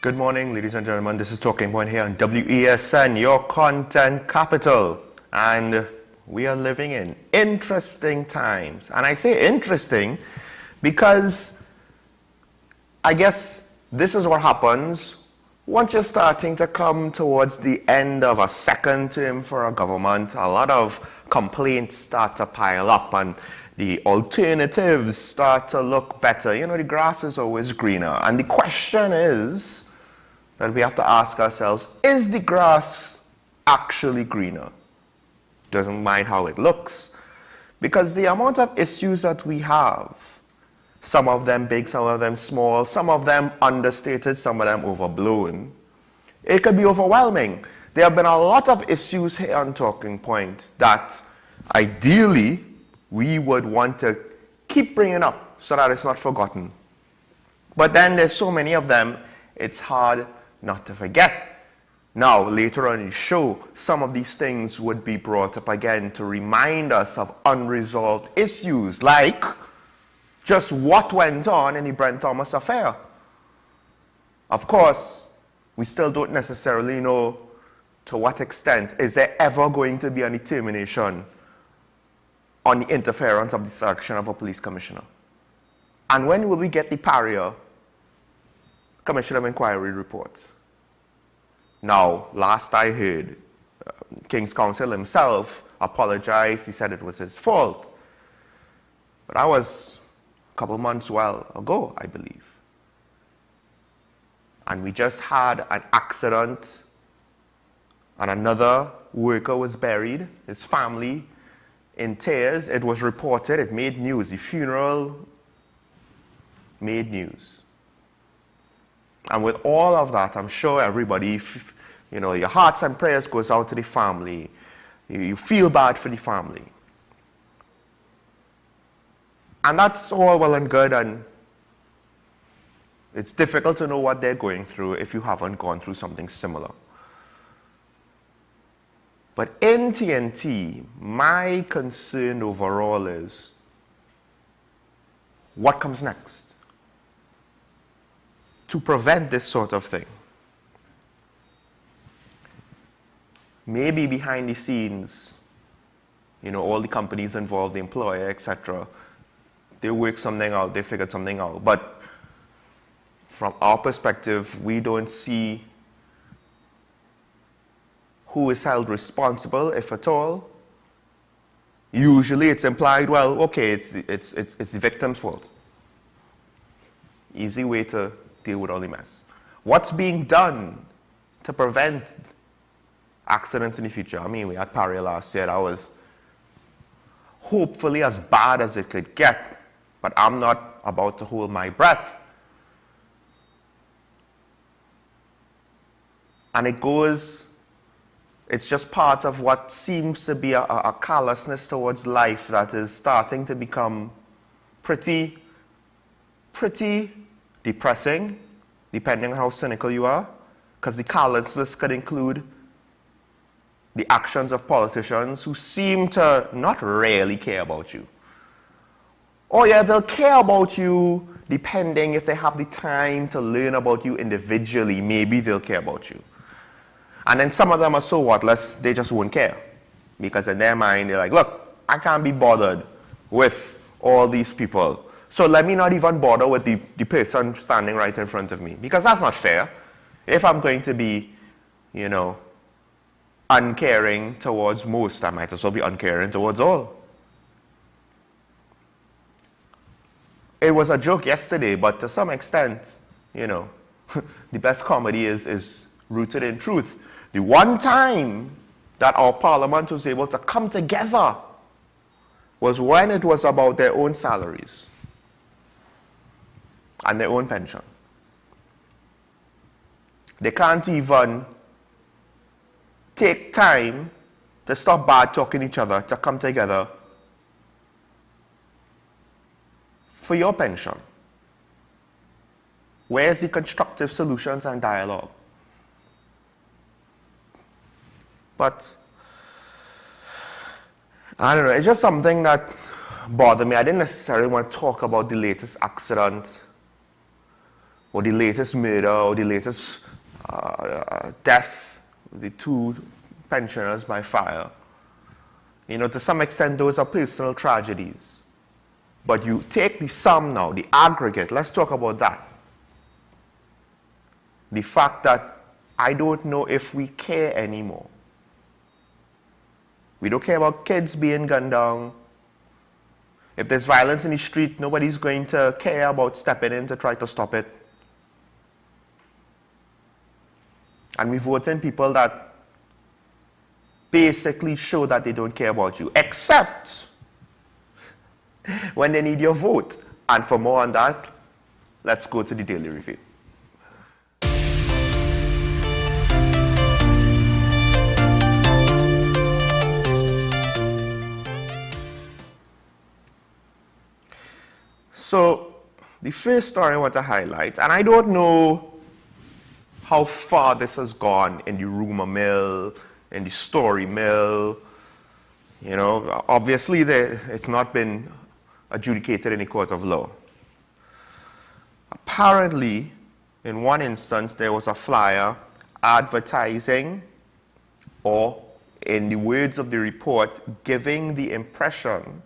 Good morning, ladies and gentlemen. This is Talking Point here on WESN, your content capital. And we are living in interesting times. And I say interesting because I guess this is what happens once you're starting to come towards the end of a second term for a government. A lot of complaints start to pile up and the alternatives start to look better. You know, the grass is always greener. And the question is that we have to ask ourselves, is the grass actually greener? Doesn't mind how it looks. Because the amount of issues that we have, some of them big, some of them small, some of them understated, some of them overblown, it could be overwhelming. There have been a lot of issues here on Talking Point that ideally we would want to keep bringing up so that it's not forgotten. But then there's so many of them, it's hard not to forget. Now, later on in the show, some of these things would be brought up again to remind us of unresolved issues, like just what went on in the Brent Thomas affair. Of course, we still don't necessarily know to what extent is there ever going to be any termination on the interference of the selection of a police commissioner. And when will we get the Pariah Commission of Inquiry report? Now, last I heard, King's Counsel himself apologized. He said it was his fault. But that was a couple months ago, I believe. And we just had an accident and another worker was buried, his family in tears. It was reported, it made news. The funeral made news. And with all of that, I'm sure everybody, you know, your hearts and prayers goes out to the family. You feel bad for the family. And that's all well and good, and it's difficult to know what they're going through if you haven't gone through something similar. But in TNT, my concern overall is what comes next to prevent this sort of thing. Maybe behind the scenes, you know, all the companies involved, the employer, etc., they work something out, they figured something out. But from our perspective, we don't see who is held responsible, if at all. Usually it's implied, well, okay, it's the victim's fault. Easy way to deal with all the mess. What's being done to prevent accidents in the future? I mean, we had Pariah last year. That was hopefully as bad as it could get, but I'm not about to hold my breath. And it's just part of what seems to be a callousness towards life that is starting to become pretty depressing, depending on how cynical you are, because the callousness could include the actions of politicians who seem to not really care about you. Oh yeah, they'll care about you depending if they have the time to learn about you individually, maybe they'll care about you. And then some of them are so worthless, they just won't care. Because in their mind, they're like, look, I can't be bothered with all these people. So let me not even bother with the person standing right in front of me. Because that's not fair. If I'm going to be, you know, uncaring towards most, I might as well be uncaring towards all. It was a joke yesterday, but to some extent, you know, the best comedy is rooted in truth. The one time that our parliament was able to come together was when it was about their own salaries and their own pension. They can't even take time to stop bad talking each other, to come together for your pension. Where's the constructive solutions and dialogue? But I don't know, it's just something that bothered me. I didn't necessarily want to talk about the latest accident or the latest murder, or the latest death, the 2 pensioners by fire. You know, to some extent, those are personal tragedies. But you take the sum now, the aggregate, let's talk about that. The fact that I don't know if we care anymore. We don't care about kids being gunned down. If there's violence in the street, nobody's going to care about stepping in to try to stop it. And we vote in people that basically show that they don't care about you, except when they need your vote. And for more on that, let's go to the Daily Review. So, the first story I want to highlight, and I don't know how far this has gone in the rumor mill, in the story mill. You know, obviously it's not been adjudicated in a court of law. Apparently, in one instance, there was a flyer advertising, or in the words of the report, giving the impression,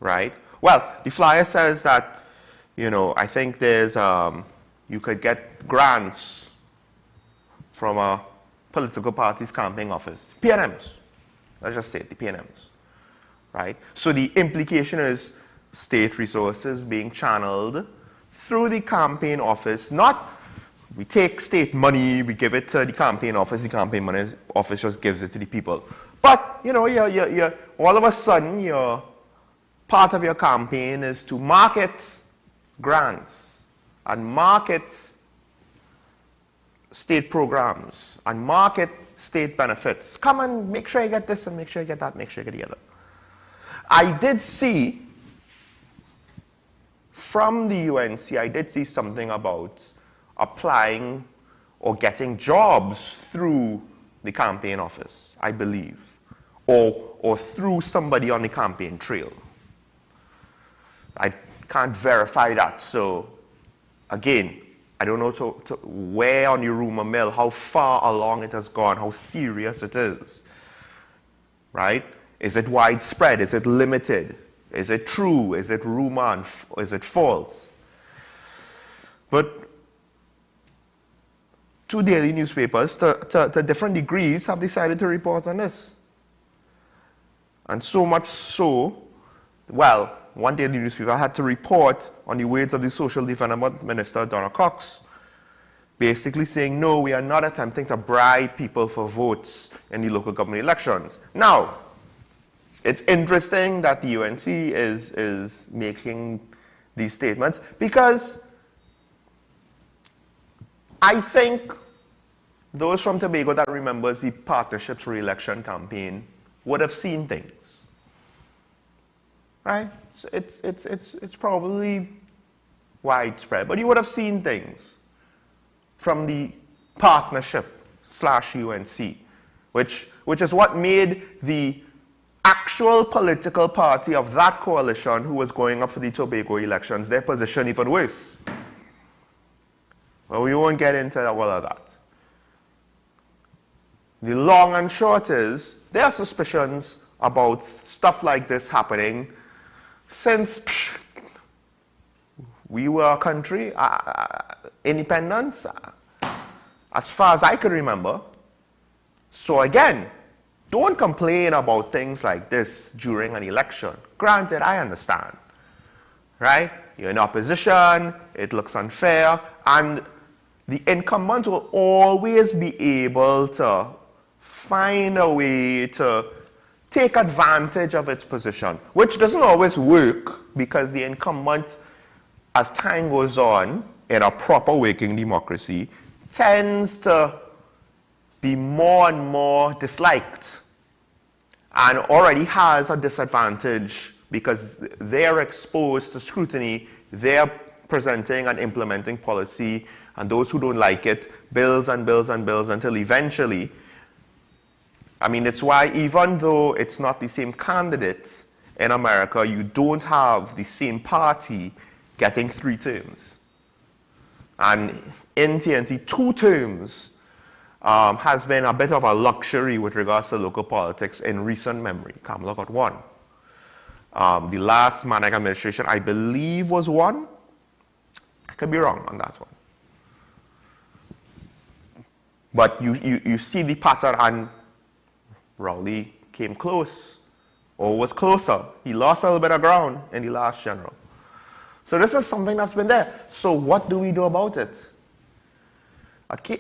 right? Well, the flyer says that, you know, I think there's, you could get grants from a political party's campaign office. PNMs. Let's just say it, the PNMs. Right? So the implication is state resources being channeled through the campaign office, not we take state money, we give it to the campaign office, the campaign money office just gives it to the people. But, you know, you're all of a sudden, part of your campaign is to market grants and market state programs and market state benefits. Come and make sure you get this and make sure you get that, make sure you get the other. I did see from the UNC, I did see something about applying or getting jobs through the campaign office, I believe, or through somebody on the campaign trail. I can't verify that, so again, I don't know where on the rumor mill, how far along it has gone, how serious it is, right? Is it widespread? Is it limited? Is it true? Is it rumor? Is it false? But 2 daily newspapers, to different degrees, have decided to report on this. And so much so, well, one daily newspaper had to report on the words of the Social Development Minister, Donna Cox, basically saying, no, we are not attempting to bribe people for votes in the local government elections. Now, it's interesting that the UNC is making these statements because I think those from Tobago that remembers the Partnerships re-election campaign would have seen things, right? So it's probably widespread, but you would have seen things from the partnership/UNC, which is what made the actual political party of that coalition who was going up for the Tobago elections, their position even worse. Well, we won't get into all of that. The long and short is, there are suspicions about stuff like this happening since we were a country, independence, as far as I can remember. So again, don't complain about things like this during an election. Granted, I understand, right? You're in opposition, it looks unfair, and the incumbent will always be able to find a way to take advantage of its position, which doesn't always work because the incumbent, as time goes on in a proper working democracy, tends to be more and more disliked and already has a disadvantage because they're exposed to scrutiny, they're presenting and implementing policy, and those who don't like it, bills and bills and bills until eventually, I mean, it's why even though it's not the same candidates in America, you don't have the same party getting 3 terms. And in TNT, 2 terms has been a bit of a luxury with regards to local politics in recent memory. Kamala got 1. The last Manak administration, I believe, was 1. I could be wrong on that one. But you see the pattern, and Rowley came close, or was closer. He lost a little bit of ground in the last general. So this is something that's been there. So what do we do about it?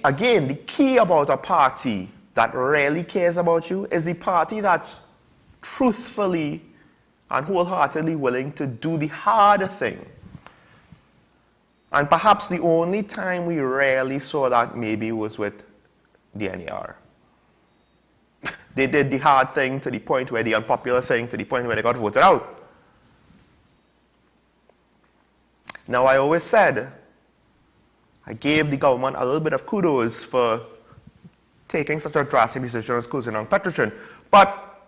Again, the key about a party that really cares about you is the party that's truthfully and wholeheartedly willing to do the hard thing. And perhaps the only time we rarely saw that maybe was with the NER. They did the hard thing to the point where the unpopular thing, to the point where they got voted out. Now, I always said, I gave the government a little bit of kudos for taking such a drastic decision as closing down Petrotrin, but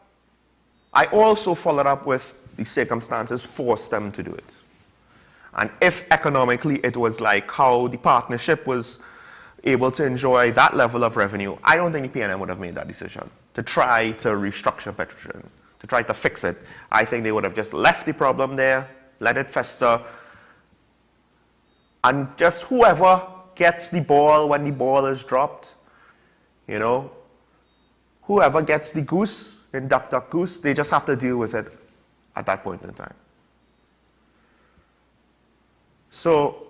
I also followed up with the circumstances forced them to do it. And if economically it was like how the partnership was able to enjoy that level of revenue, I don't think the PNM would have made that decision to try to restructure Petrotrin, to try to fix it. I think they would have just left the problem there, let it fester, and just whoever gets the ball when the ball is dropped, you know, whoever gets the goose in Duck Duck Goose, they just have to deal with it at that point in time. So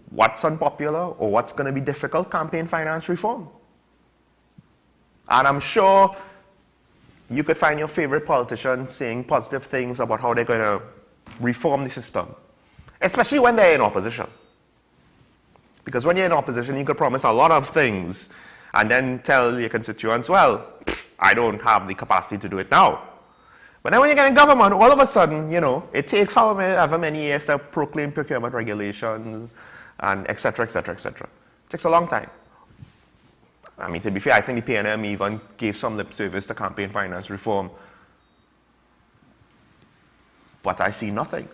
what's unpopular or what's going to be difficult? Campaign finance reform. And I'm sure you could find your favorite politician saying positive things about how they're going to reform the system, especially when they're in opposition. Because when you're in opposition, you could promise a lot of things and then tell your constituents, well, I don't have the capacity to do it now. But then when you get in government, all of a sudden, you know, it takes however many years to proclaim procurement regulations and et cetera, et cetera, et cetera. It takes a long time. I mean, to be fair, I think the PNM even gave some lip service to campaign finance reform. But I see nothing.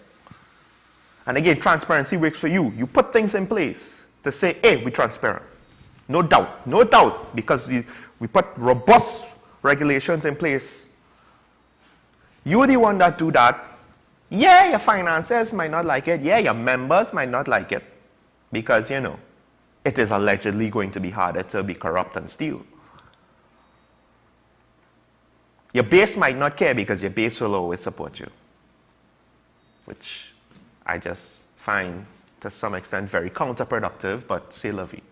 And again, transparency works for you. You put things in place to say, hey, we're transparent. No doubt, because we put robust regulations in place. You're the one that do that. Yeah, your financiers might not like it. Yeah, your members might not like it. Because, you know, it is allegedly going to be harder to be corrupt and steal. Your base might not care because your base will always support you. Which I just find, to some extent, very counterproductive, but c'est la vie.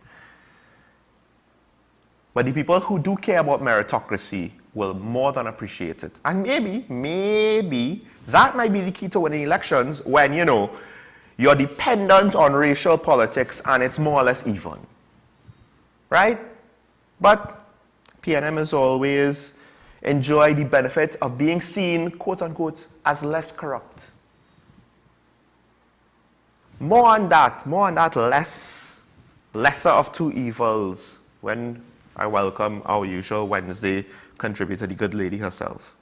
But the people who do care about meritocracy will more than appreciate it. And maybe, that might be the key to winning elections when, you know, you're dependent on racial politics and it's more or less even. Right? But PNM has always enjoyed the benefit of being seen, quote unquote, as less corrupt. More on that, lesser of two evils, when I welcome our usual Wednesday contributor, the good lady herself.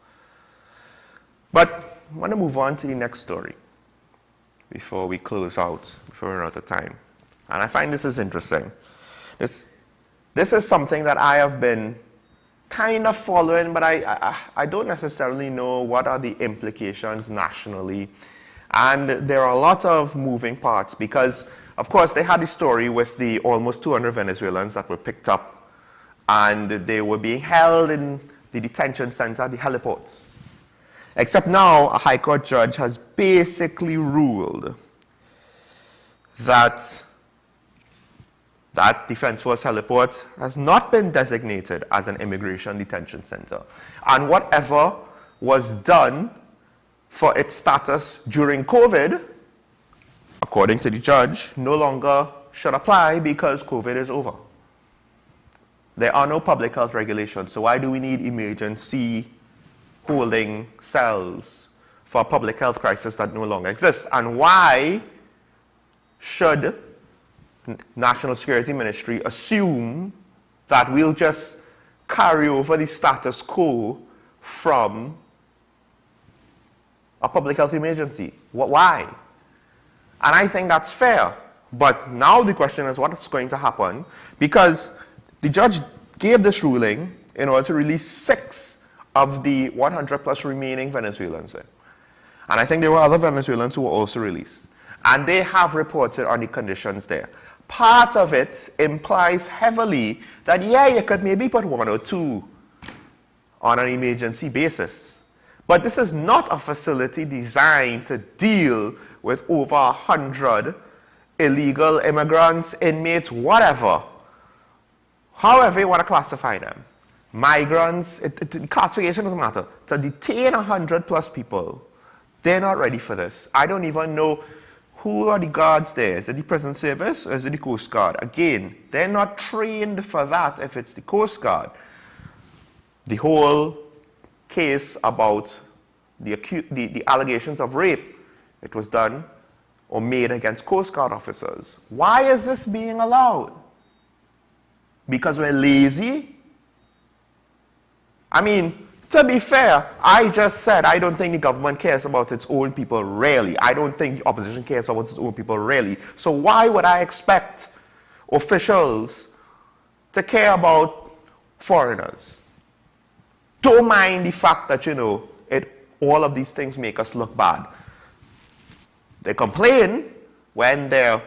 But I want to move on to the next story before we close out, before we run out of time. And I find this is interesting. This is something that I have been kind of following, but I don't necessarily know what are the implications nationally. And there are a lot of moving parts because, of course, they had the story with the almost 200 Venezuelans that were picked up and they were being held in the detention center, the heliport. Except now, a High Court judge has basically ruled that Defense Force heliport has not been designated as an immigration detention center. And whatever was done for its status during COVID, according to the judge, no longer should apply because COVID is over. There are no public health regulations, so why do we need emergency holding cells for a public health crisis that no longer exists? And why should National Security Ministry assume that we'll just carry over the status quo from a public health emergency? Why? And I think that's fair. But now the question is what's going to happen, because the judge gave this ruling in order to release 6 of the 100 plus remaining Venezuelans there. And I think there were other Venezuelans who were also released. And they have reported on the conditions there. Part of it implies heavily that, yeah, you could maybe put 1 or 2 on an emergency basis. But this is not a facility designed to deal with over 100 illegal immigrants, inmates, whatever. However you want to classify them. Migrants, classification doesn't matter. To detain 100 plus people, they're not ready for this. I don't even know who are the guards there. Is it the prison service or is it the Coast Guard? Again, they're not trained for that if it's the Coast Guard. The whole case about the allegations of rape, it was done or made against Coast Guard officers. Why is this being allowed? Because we're lazy? I mean, to be fair, I just said I don't think the government cares about its own people, really. I don't think the opposition cares about its own people, really. So why would I expect officials to care about foreigners? Don't mind the fact that, you know, all of these things make us look bad. They complain when their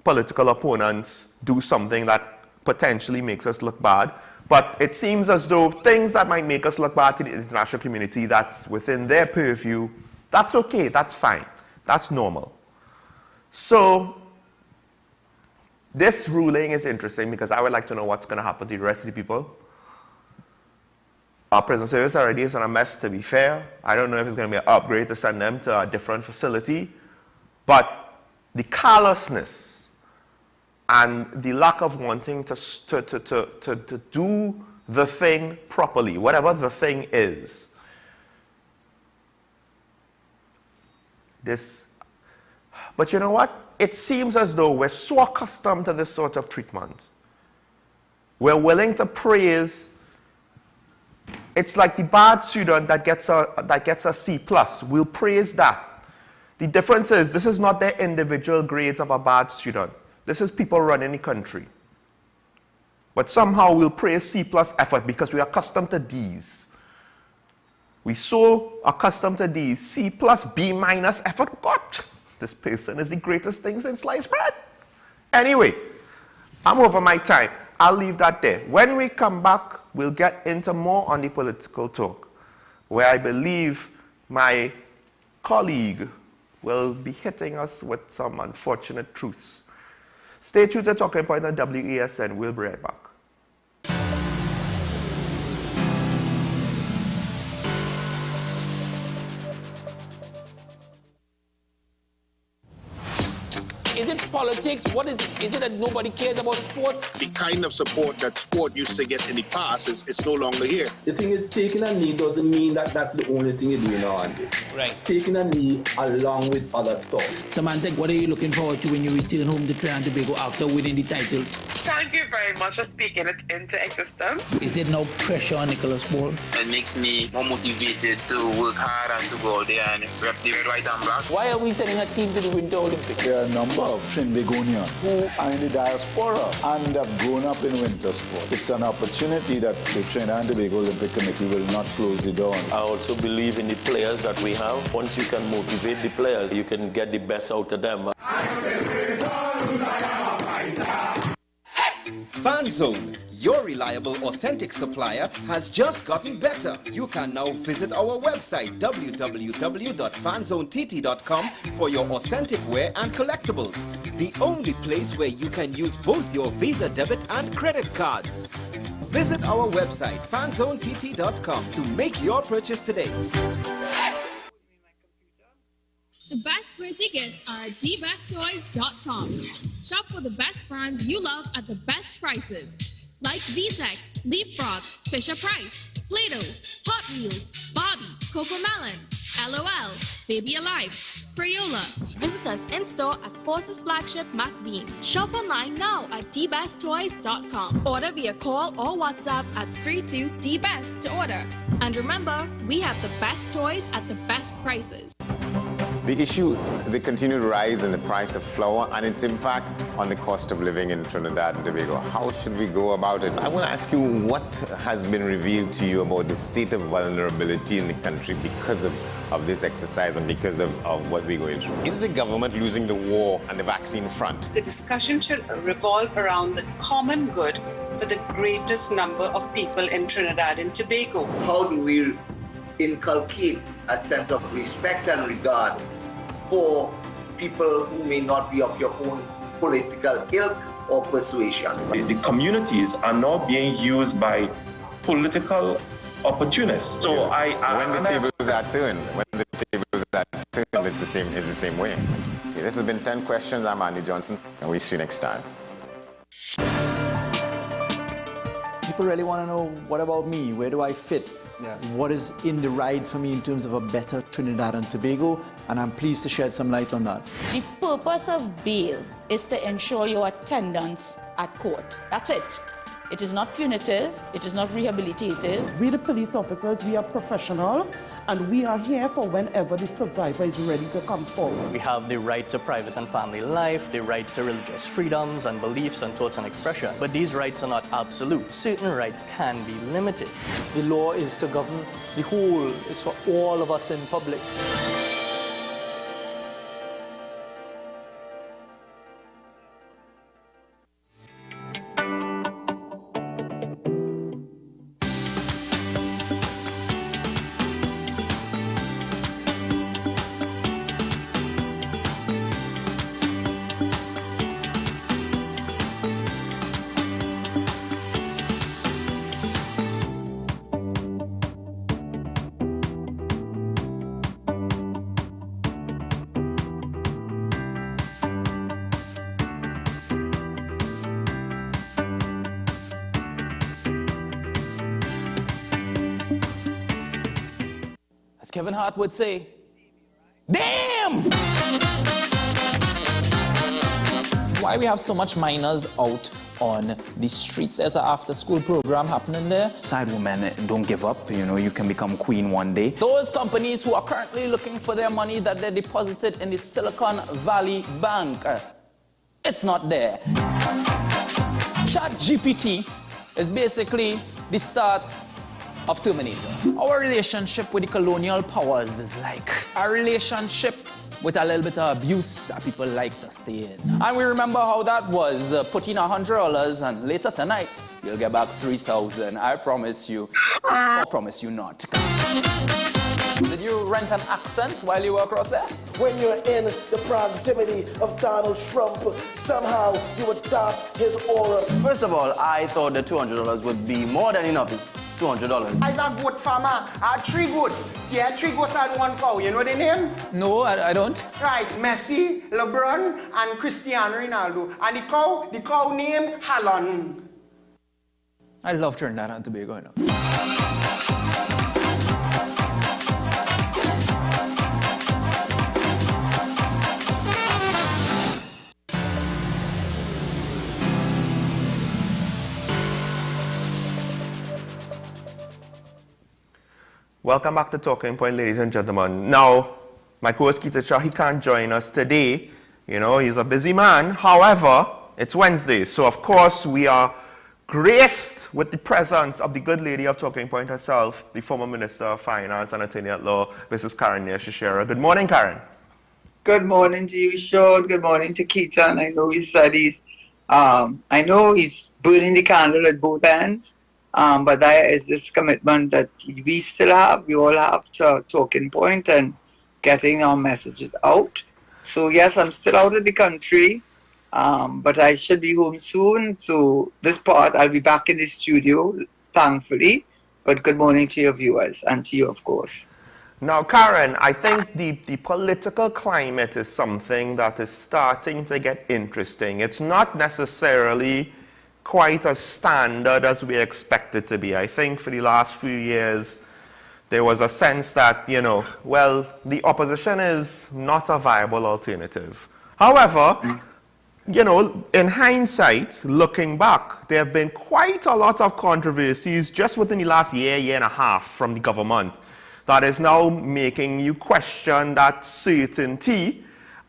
political opponents do something that potentially makes us look bad. But it seems as though things that might make us look bad to the international community, that's within their purview, that's okay, that's fine, that's normal. So this ruling is interesting because I would like to know what's going to happen to the rest of the people. Our prison service already is in a mess, to be fair. I don't know if it's going to be an upgrade to send them to a different facility. But the callousness and the lack of wanting to do the thing properly, whatever the thing is, but you know what? It seems as though we're so accustomed to this sort of treatment. We're willing to praise. It's like the bad student that gets a C+. We'll praise that. The difference is this is not their individual grades of a bad student. This is people running the country. But somehow we'll praise C+ effort because we are accustomed to D's. We're so accustomed to D's. C+, B- effort. God, this person is the greatest thing since sliced bread. Anyway, I'm over my time. I'll leave that there. When we come back, we'll get into more on the political talk, where I believe my colleague will be hitting us with some unfortunate truths. Stay tuned to Talking Point on WESN. We'll be right back. Is it politics? What is it? Is it that nobody cares about sports? The kind of support that sport used to get in the past is no longer here. The thing is, taking a knee doesn't mean that that's the only thing you're doing now. Right. Taking a knee along with other stuff. Samantha, what are you looking forward to when you return home to Trinidad and Tobago after winning the title? Thank you very much for speaking it into existence. Is it no pressure on Nicholas Ball? It makes me more motivated to work hard and to go out there and rep the white and black. Why are we sending a team to the Winter Olympics? There are a number of Trinbagonians who are in the diaspora and have grown up in winter sport. It's an opportunity that the Trinidad and Tobago Olympic Committee will not close the door on. I also believe in the players that we have. Once you can motivate the players, you can get the best out of them. FanZone, your reliable, authentic supplier, has just gotten better. You can now visit our website www.fanzonett.com for your authentic wear and collectibles. The only place where you can use both your Visa debit and credit cards. Visit our website fanzonett.com to make your purchase today. The best birthday gifts are at thebesttoys.com. Shop for the best brands you love at the best prices. Like VTech, Leapfrog, Fisher-Price, Play-Doh, Hot Wheels, Barbie, Cocomelon, LOL, Baby Alive, Crayola. Visit us in-store at Forces Flagship MacBean. Shop online now at thebesttoys.com. Order via call or WhatsApp at 32DBEST to order. And remember, we have the best toys at the best prices. The issue, the continued rise in the price of flour and its impact on the cost of living in Trinidad and Tobago. How should we go about it? I want to ask you what has been revealed to you about the state of vulnerability in the country because of this exercise and because of what we're going through. Is the government losing the war on the vaccine front? The discussion should revolve around the common good for the greatest number of people in Trinidad and Tobago. How do we inculcate a sense of respect and regard for people who may not be of your own political ilk or persuasion? The communities are now being used by political opportunists. So when the tables are turned, it's the same way. Okay, this has been 10 questions. I'm Andy Johnson, and we'll see you next time. People really want to know, what about me? Where do I fit? Yes. What is in the ride for me in terms of a better Trinidad and Tobago? And I'm pleased to shed some light on that. The purpose of bail is to ensure your attendance at court. That's it. It is not punitive. It is not rehabilitative. We, the police officers, we are professional, and we are here for whenever the survivor is ready to come forward. We have the right to private and family life, the right to religious freedoms and beliefs and thoughts and expression. But these rights are not absolute. Certain rights can be limited. The law is to govern the whole. It's for all of us in public. As Kevin Hart would say, damn! Why we have so much minors out on the streets? There's an after-school program happening there. Side women, don't give up. You know, you can become queen one day. Those companies who are currently looking for their money that they deposited in the Silicon Valley Bank, it's not there. ChatGPT is basically the start of Terminator. Our relationship with the colonial powers is like a relationship with a little bit of abuse that people like to stay in. And we remember how that was. Put in $100 and later tonight, you'll get back 3,000. I promise you. I promise you not. Did you rent an accent while you were across there? When you're in the proximity of Donald Trump, somehow you adopt his aura. First of all, I thought the $200 would be more than enough. It's $200. As a goat farmer, I had 3 goats. Yeah, 3 goats and 1 cow. You know the name? No, I don't. Right, Messi, LeBron, and Cristiano Ronaldo. And the cow name Haaland. I love Trinidad and Tobago, you know. Welcome back to Talking Point, ladies and gentlemen. Now, my co-host Keita Shah, he can't join us today. You know, he's a busy man. However, it's Wednesday, so of course we are graced with the presence of the good lady of Talking Point herself, the former Minister of Finance and Attorney at Law, Mrs. Karen Shishera. Good morning, Karen. Good morning to you, Sean. Good morning to Keita. And I know he said I know he's burning the candle at both ends. But there is this commitment that we still have, we all have to Talking Point and getting our messages out. So yes, I'm still out of the country, but I should be home soon. So this part, I'll be back in the studio, thankfully. But good morning to your viewers and to you, of course. Now, Karen, I think the political climate is something that is starting to get interesting. It's not necessarily quite as standard as we expect it to be. I think for the last few years, there was a sense that, you know, well, the opposition is not a viable alternative. However, you know, in hindsight, looking back, there have been quite a lot of controversies just within the last year and a half from the government that is now making you question that certainty.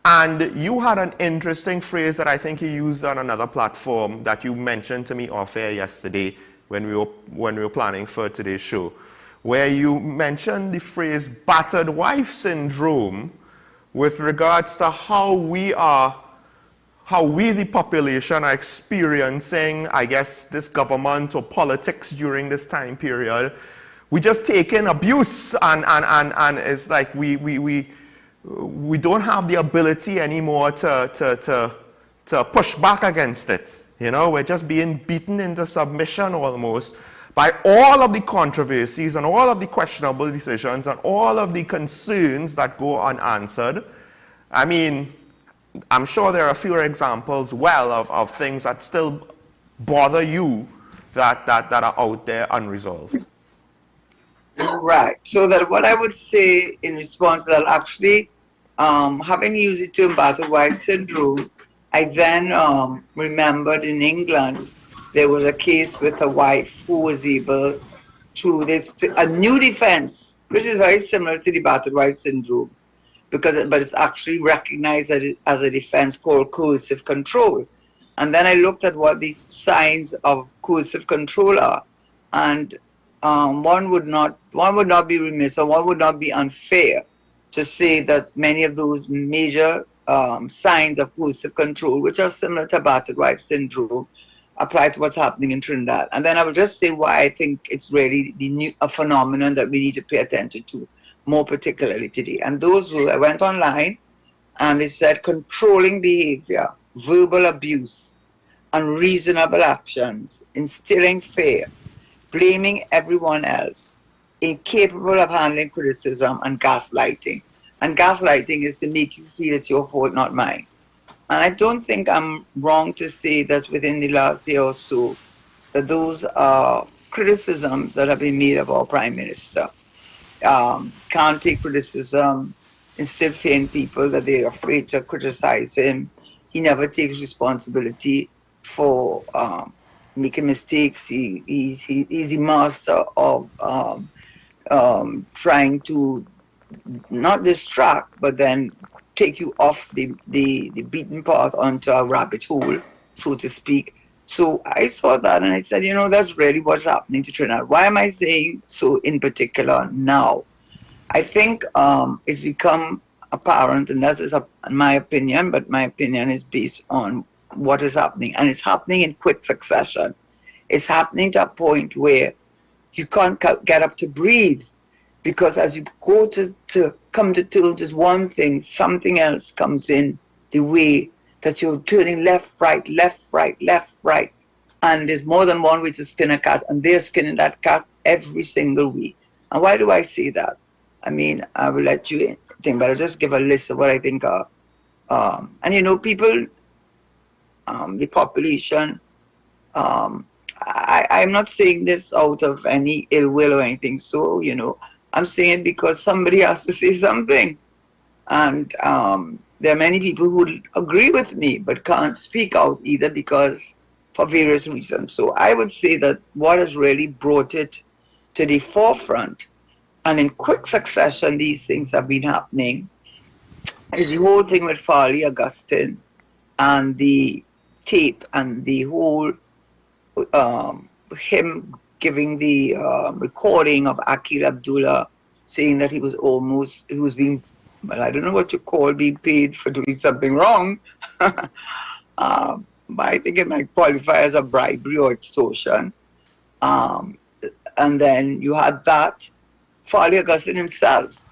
And you had an interesting phrase that I think you used on another platform that you mentioned to me off air yesterday when we were planning for today's show, where you mentioned the phrase battered wife syndrome with regards to how we, the population, are experiencing, I guess, this government or politics during this time period. We just take in abuse, and it's like we don't have the ability anymore to push back against it. You know, we're just being beaten into submission almost by all of the controversies and all of the questionable decisions and all of the concerns that go unanswered. I mean, I'm sure there are a few examples, of things that still bother you that are out there unresolved. Right. So that what I would say in response to that, actually, having used the term battered wife syndrome, I then remembered in England, there was a case with a wife who was able to a new defense, which is very similar to the battered wife syndrome, but it's actually recognized as a defense called coercive control. And then I looked at what the signs of coercive control are, and one would not be remiss, or one would not be unfair to say that many of those major signs of coercive control, which are similar to battered wife syndrome, apply to what's happening in Trinidad. And then I will just say why I think it's really a phenomenon that we need to pay attention to, more particularly today. And those I went online, and they said controlling behavior, verbal abuse, unreasonable actions, instilling fear, blaming everyone else, incapable of handling criticism, and gaslighting. And gaslighting is to make you feel it's your fault, not mine. And I don't think I'm wrong to say that within the last year or so, that those are criticisms that have been made of our Prime Minister. Can't take criticism, instead fearing people that they're afraid to criticize him. He never takes responsibility for making mistakes. He's a master of trying to not distract, but then take you off the beaten path onto a rabbit hole, so to speak. So I saw that and I said, you know, that's really what's happening to Trinidad. Why am I saying so in particular now? I think it's become apparent, and that is my opinion, but my opinion is based on what is happening. And it's happening in quick succession. It's happening to a point where you can't get up to breathe, because as you go to come to terms with one thing, something else comes in the way that you're turning left, right, left, right, left, right. And there's more than one way to skin a cat, and they're skinning that cat every single week. And why do I say that? I mean, I will let you think, but I'll just give a list of what I think are. And you know, people, the population, I'm not saying this out of any ill will or anything. So, you know, I'm saying it because somebody has to say something. And there are many people who agree with me but can't speak out either, because for various reasons. So I would say that what has really brought it to the forefront, and in quick succession these things have been happening, is the whole thing with Farley Augustine and the tape and the whole him giving the recording of Akil Abdullah saying that he was being, well, I don't know what you call being paid for doing something wrong, but I think it might qualify as a bribery or extortion. And then you had that, Farley Augustine himself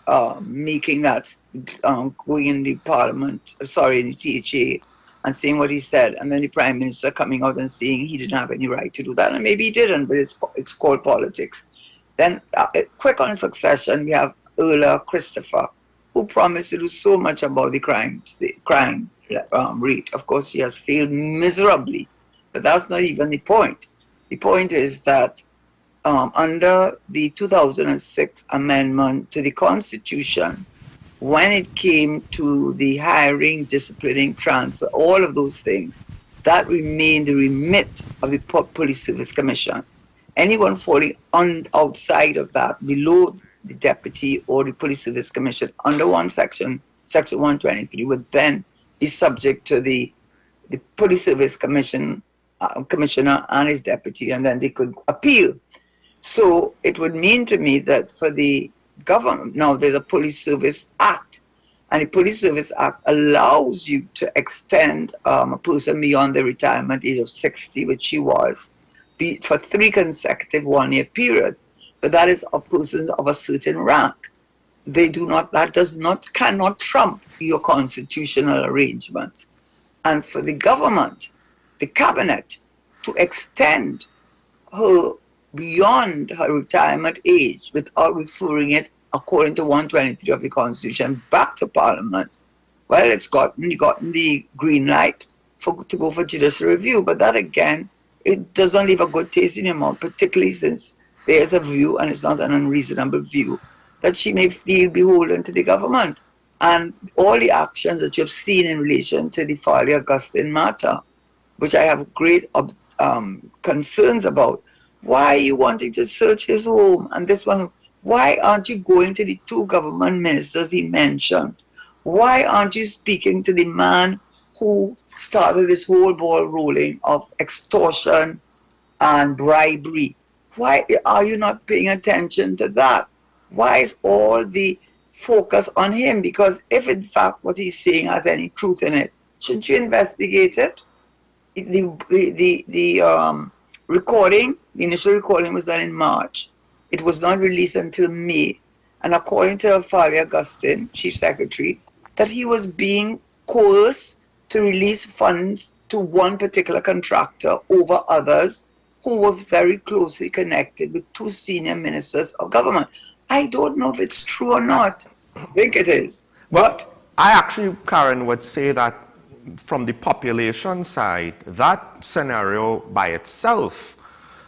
making that, going in the parliament, in the THA, and saying what he said, and then the Prime Minister coming out and saying he didn't have any right to do that, and maybe he didn't, but it's called politics. Then, quick on succession, we have Erla Christopher, who promised to do so much about the crime rate. Of course, she has failed miserably, but that's not even the point. The point is that under the 2006 amendment to the Constitution, when it came to the hiring, disciplining, transfer, all of those things, that remained the remit of the Police Service Commission. Anyone falling outside of that, below the deputy or the police service commission under one section, section 123, would then be subject to the police service commissioner and his deputy, and then they could appeal. So it would mean to me that for the government, now there's a Police Service Act, and the Police Service Act allows you to extend a person beyond the retirement age of 60, which she was, for 3 consecutive one-year periods. But that is of persons of a certain rank. They do not, that does not, cannot trump your constitutional arrangements. And for the government, the cabinet, to extend her beyond her retirement age without referring it, according to 123 of the Constitution, back to Parliament, well, it's gotten the green light to go for judicial review. But that, again, it doesn't leave a good taste in your mouth, particularly since there's a view, and it's not an unreasonable view, that she may feel beholden to the government. And all the actions that you've seen in relation to the Farley Augustine matter, which I have great concerns about. Why are you wanting to search his home? And this one, why aren't you going to the 2 government ministers he mentioned? Why aren't you speaking to the man who started this whole ball rolling of extortion and bribery? Why are you not paying attention to that? Why is all the focus on him? Because if in fact what he's saying has any truth in it, shouldn't you investigate it? The recording, the initial recording was done in March. It was not released until May. And according to Farley Augustine, Chief Secretary, that he was being coerced to release funds to one particular contractor over others who were very closely connected with 2 senior ministers of government. I don't know if it's true or not. I think it is. But I actually, Karen, would say that from the population side, that scenario by itself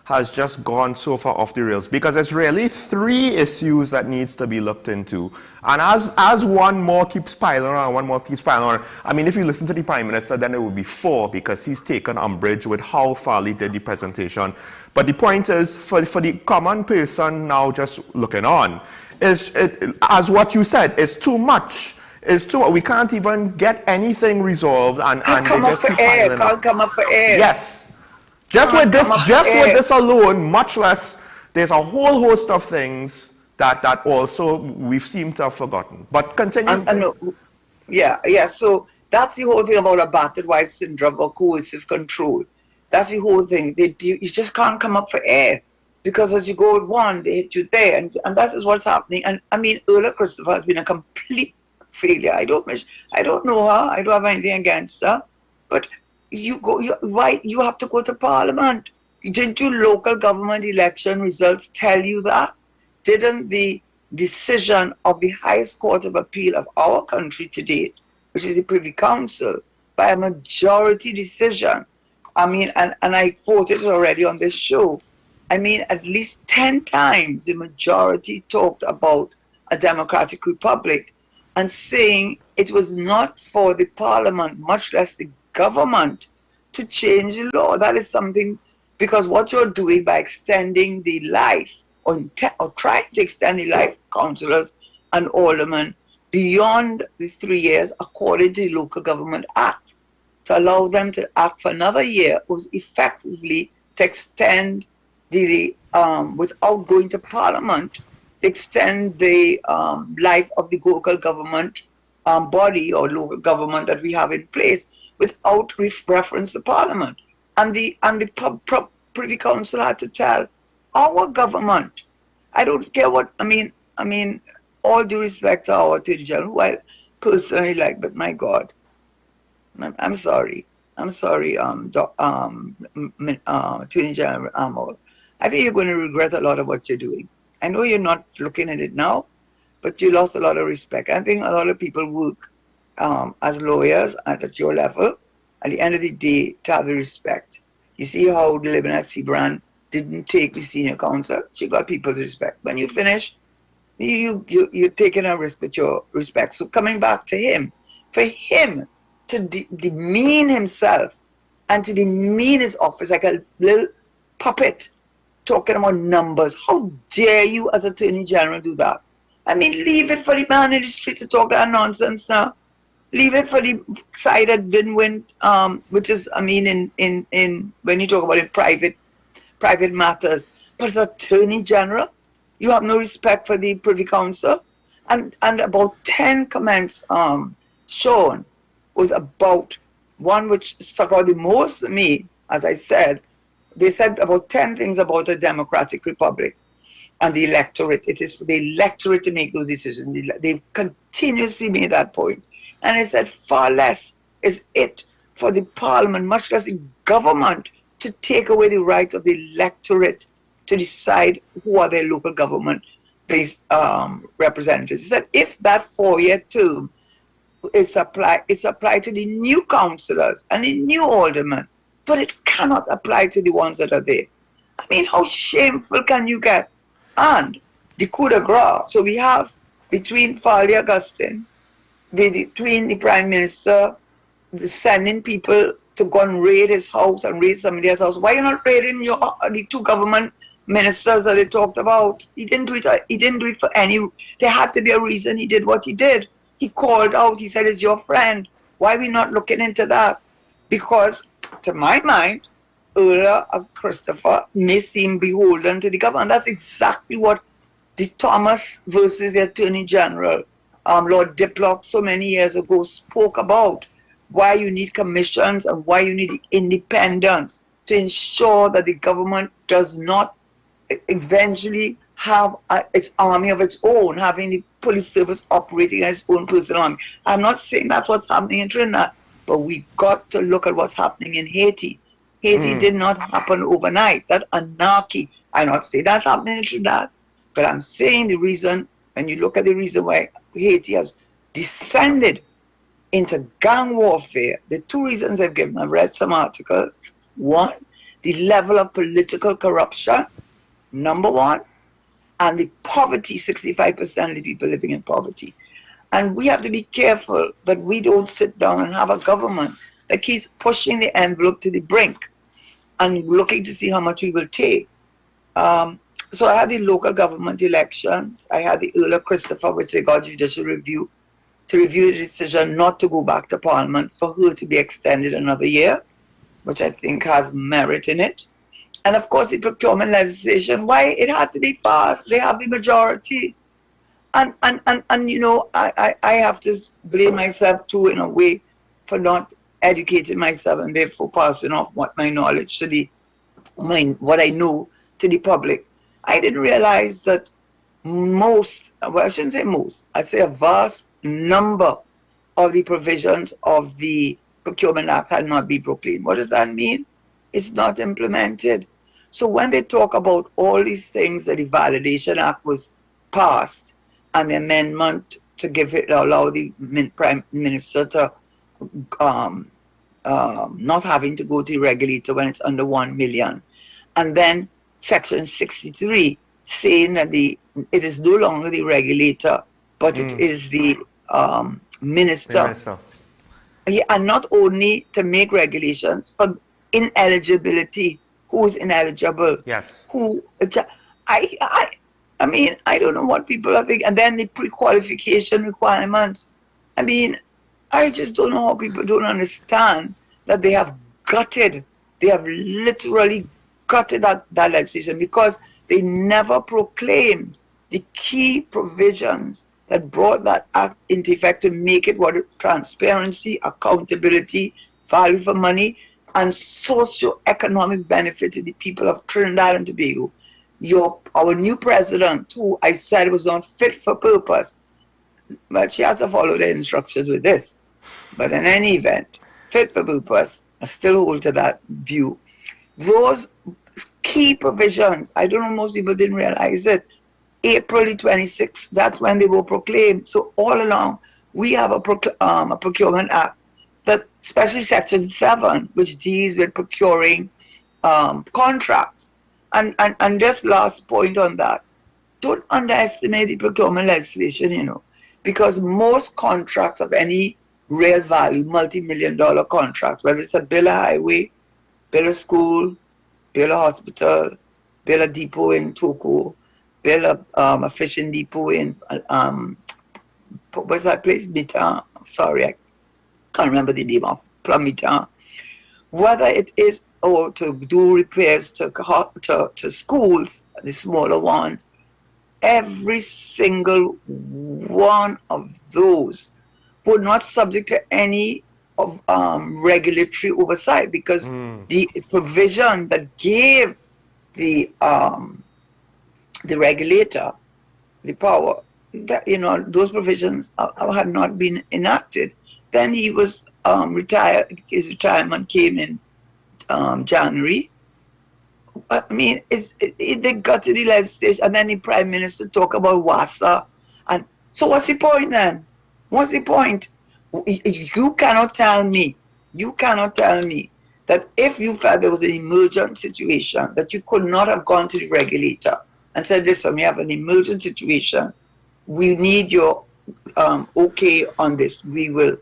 has just gone so far off the rails, because it's really 3 issues that needs to be looked into. And as one more keeps piling on, I mean, if you listen to the Prime Minister, then it would be 4, because he's taken umbrage with how Farley did the presentation. But the point is, for the common person now just looking on, as what you said, it's too much. It's too much. We can't even get anything resolved, and they just keep piling on. Can't come up for air. Yes. Just with this alone, much less, there's a whole host of things that also we seem to have forgotten. But continue. So that's the whole thing about a battered wife syndrome or coercive control. That's the whole thing. You just can't come up for air, because as you go with one, they hit you there, and that is what's happening. And I mean, Erla Christopher has been a complete failure. I don't know her. I don't have anything against her, but why you have to go to Parliament? Didn't your local government election results tell you that? Didn't the decision of the highest court of appeal of our country to date, which is the Privy Council, by a majority decision, I mean, and I quoted it already on this show, I mean, at least 10 times the majority talked about a democratic republic and saying it was not for the Parliament, much less the government, to change the law. That is something, because what you're doing by extending the life, or trying to extend the life of councillors and aldermen beyond the 3 years according to the Local Government Act, to allow them to act for another year, was effectively to extend the, without going to Parliament, to extend the life of the local government body or local government that we have in place, without reference to Parliament. And the Privy Council had to tell our government, I don't care what, I mean, all due respect to our Attorney General, who I personally like, but my God, I'm sorry, Attorney General Amol. I think you're going to regret a lot of what you're doing. I know you're not looking at it now, but you lost a lot of respect. I think a lot of people work as lawyers and at your level, at the end of the day, to have the respect. You see how the Lebanon Brand didn't take the senior counsel. She got people's respect. When you finish, you're taking a risk with your respect. So coming back to him, for him to demean himself and to demean his office like a little puppet, talking about numbers. How dare you as Attorney General do that? I mean, leave it for the man in the street to talk that nonsense now. Leave it for the side that didn't win, which is, I mean, in when you talk about it, private matters. But as Attorney General, you have no respect for the Privy Council. And about 10 comments shown was about one which stuck out the most to me, as I said. They said about 10 things about a democratic republic and the electorate. It is for the electorate to make those decisions. They continuously made that point. And I said far less is it for the parliament, much less the government, to take away the right of the electorate to decide who are their local government representatives. He said if that 4-year term is applied to the new councillors and the new aldermen, but it cannot apply to the ones that are there. I mean, how shameful can you get? And the coup de grace, so we have between Farley Augustine, between the Prime Minister, sending people to go and raid his house and raid somebody else's house. Why are you not raiding the two government ministers that they talked about? He didn't do it. He didn't do it for any. There had to be a reason he did what he did. He called out. He said, "It's your friend." Why are we not looking into that? Because, to my mind, Earl and Christopher may seem beholden to the government. That's exactly what the Thomas versus the Attorney General, Lord Diplock, so many years ago spoke about. Why you need commissions and why you need independence to ensure that the government does not eventually have its army of its own, having the police service operating as its own personal army. I'm not saying that's what's happening in Trinidad, but we got to look at what's happening in Haiti. Haiti did not happen overnight. That anarchy, I'm not saying that's happening in Trinidad, but I'm saying the reason, when you look at the reason why Haiti has descended into gang warfare, the two reasons I've given, I've read some articles. One, the level of political corruption, number one, and the poverty, 65% of the people living in poverty. And we have to be careful that we don't sit down and have a government that keeps pushing the envelope to the brink and looking to see how much we will take. So I had the local government elections. I had the Earl of Christopher, which they got judicial review, to review the decision not to go back to Parliament, for her to be extended another year, which I think has merit in it. And of course, the procurement legislation, why it had to be passed. They have the majority. And you know, I have to blame myself too, in a way, for not educating myself and therefore passing off what my knowledge to what I know to the public. I didn't realize that most, well, I shouldn't say most, I'd say a vast number of the provisions of the Procurement Act had not been proclaimed. What does that mean? It's not implemented. So when they talk about all these things, that the Validation Act was passed and the amendment to give it, allow the Prime Minister to not having to go to the regulator when it's under 1 million. And then Section 63 saying that it is no longer the regulator, but it is the minister. Yeah, and not only to make regulations for ineligibility, who's ineligible, yes, who, I mean, I don't know what people are thinking. And then the pre-qualification requirements. I mean, I just don't know how people don't understand that they have gutted, they have literally gutted that legislation, because they never proclaimed the key provisions that brought that act into effect to make it what transparency, accountability, value for money, and socio-economic benefit to the people of Trinidad and Tobago. Our new president, who I said was not fit for purpose, but she has to follow the instructions with this. But in any event, fit for purpose, I still hold to that view. Those key provisions, I don't know, most people didn't realize it. April 26th, that's when they were proclaimed. So all along, we have a Procurement Act, that especially Section 7, which deals with procuring contracts. And just last point on that, don't underestimate the procurement legislation, you know, because most contracts of any real value, multi-million-dollar contracts, whether it's a bill of highway, bill of school, bill of hospital, build a depot in Toko, build a fishing depot in, what's that place? Mita. Sorry, I can't remember the name of Mita. Whether it is to do repairs to schools, the smaller ones, every single one of those were not subject to any of regulatory oversight, because the provision that gave the regulator the power, that, those provisions had not been enacted. Then he was retired. His retirement came in January. I mean, they got to the legislation, and then the Prime Minister talk about WASA. And so what's the point then? What's the point? You cannot tell me that if you felt there was an emergent situation, that you could not have gone to the regulator and said, listen, we have an emergent situation. We need your okay on this. We will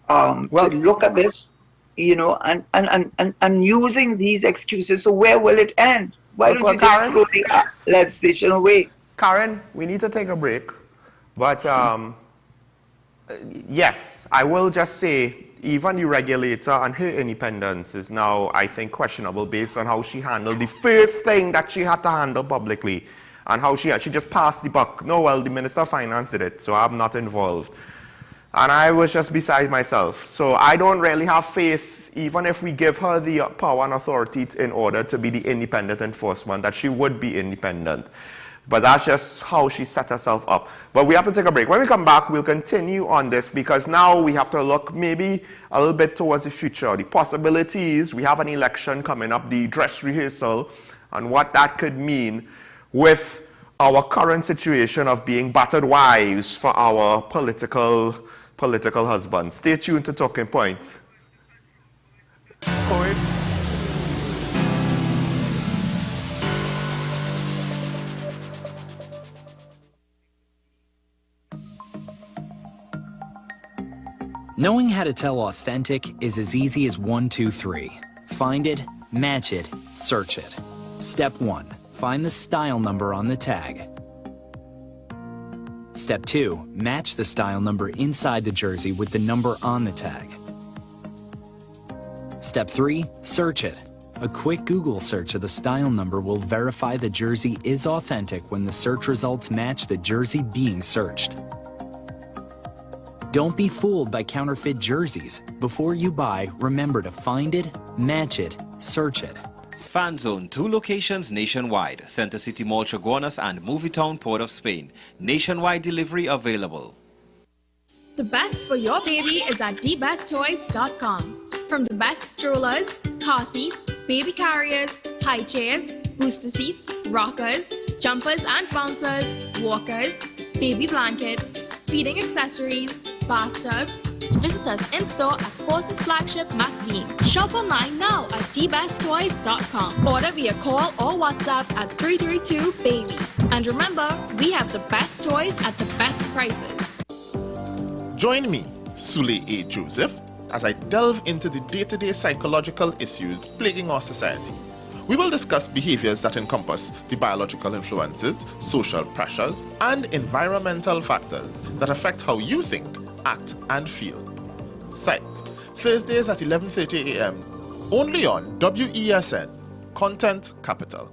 look at this, and using these excuses. So where will it end? Why don't you just throw the legislation away? Karen, we need to take a break. But yes, I will just say, even the regulator and her independence is now, I think, questionable based on how she handled the first thing that she had to handle publicly, and how she just passed the buck. No, well, the Minister of Finance did it, so I'm not involved. And I was just beside myself. So I don't really have faith, even if we give her the power and authority in order to be the independent enforcement, that she would be independent. But that's just how she set herself up. But we have to take a break. When we come back, we'll continue on this, because now we have to look maybe a little bit towards the future, the possibilities. We have an election coming up, the dress rehearsal, and what that could mean with our current situation of being battered wives for our political husbands. Stay tuned to Talking Point. Knowing how to tell authentic is as easy as 1, 2, 3. Find it, match it, search it. Step 1. Find the style number on the tag. Step 2. Match the style number inside the jersey with the number on the tag. Step 3. Search it. A quick Google search of the style number will verify the jersey is authentic when the search results match the jersey being searched. Don't be fooled by counterfeit jerseys. Before you buy, remember to find it, match it, search it. Fanzone, 2 locations nationwide. Center City Mall, Chaguanas and Movietown, Port of Spain. Nationwide delivery available. The best for your baby is at thebesttoys.com. From the best strollers, car seats, baby carriers, high chairs, booster seats, rockers, jumpers and bouncers, walkers, baby blankets, feeding accessories, bathtubs. Visit us in-store at Forces Flagship McLean. Shop online now at thebesttoys.com. Order via call or WhatsApp at 332-BABY. And remember, we have the best toys at the best prices. Join me, Sule A. Joseph, as I delve into the day-to-day psychological issues plaguing our society. We will discuss behaviors that encompass the biological influences, social pressures, and environmental factors that affect how you think, act, and feel. Site, Thursdays at 11:30 a.m. only on WESN, Content Capital.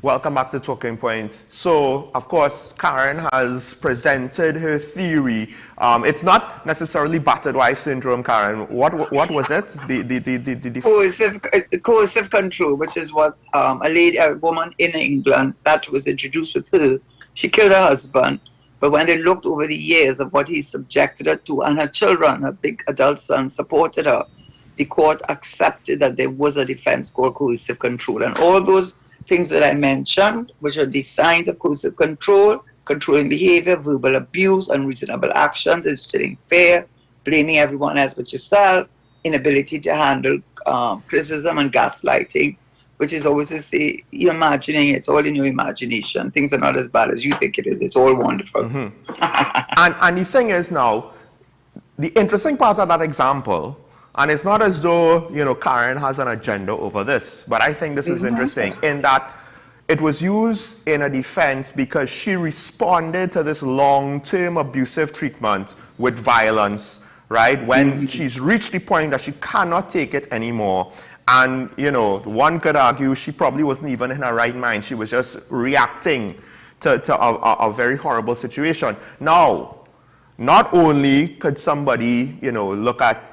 Welcome back to Talking Points. So, of course, Karen has presented her theory. It's not necessarily battered wife syndrome, Karen. What was it? Coercive control, which is what a woman in England that was introduced with her. She killed her husband, but when they looked over the years of what he subjected her to, and her children, her big adult son, supported her, the court accepted that there was a defense called coercive control, and all those things that I mentioned, which are the signs of coercive control, controlling behavior, verbal abuse, unreasonable actions, instilling fear, blaming everyone else but yourself, inability to handle criticism and gaslighting, which is always to say, you're imagining, it's all in your imagination. Things are not as bad as you think it is. It's all wonderful. and the thing is now, the interesting part of that example, and it's not as though, you know, Karen has an agenda over this, but I think this is interesting in that it was used in a defense because she responded to this long-term abusive treatment with violence, right? When she's reached the point that she cannot take it anymore. And, you know, one could argue she probably wasn't even in her right mind. She was just reacting to a very horrible situation. Now, not only could somebody, you know, look at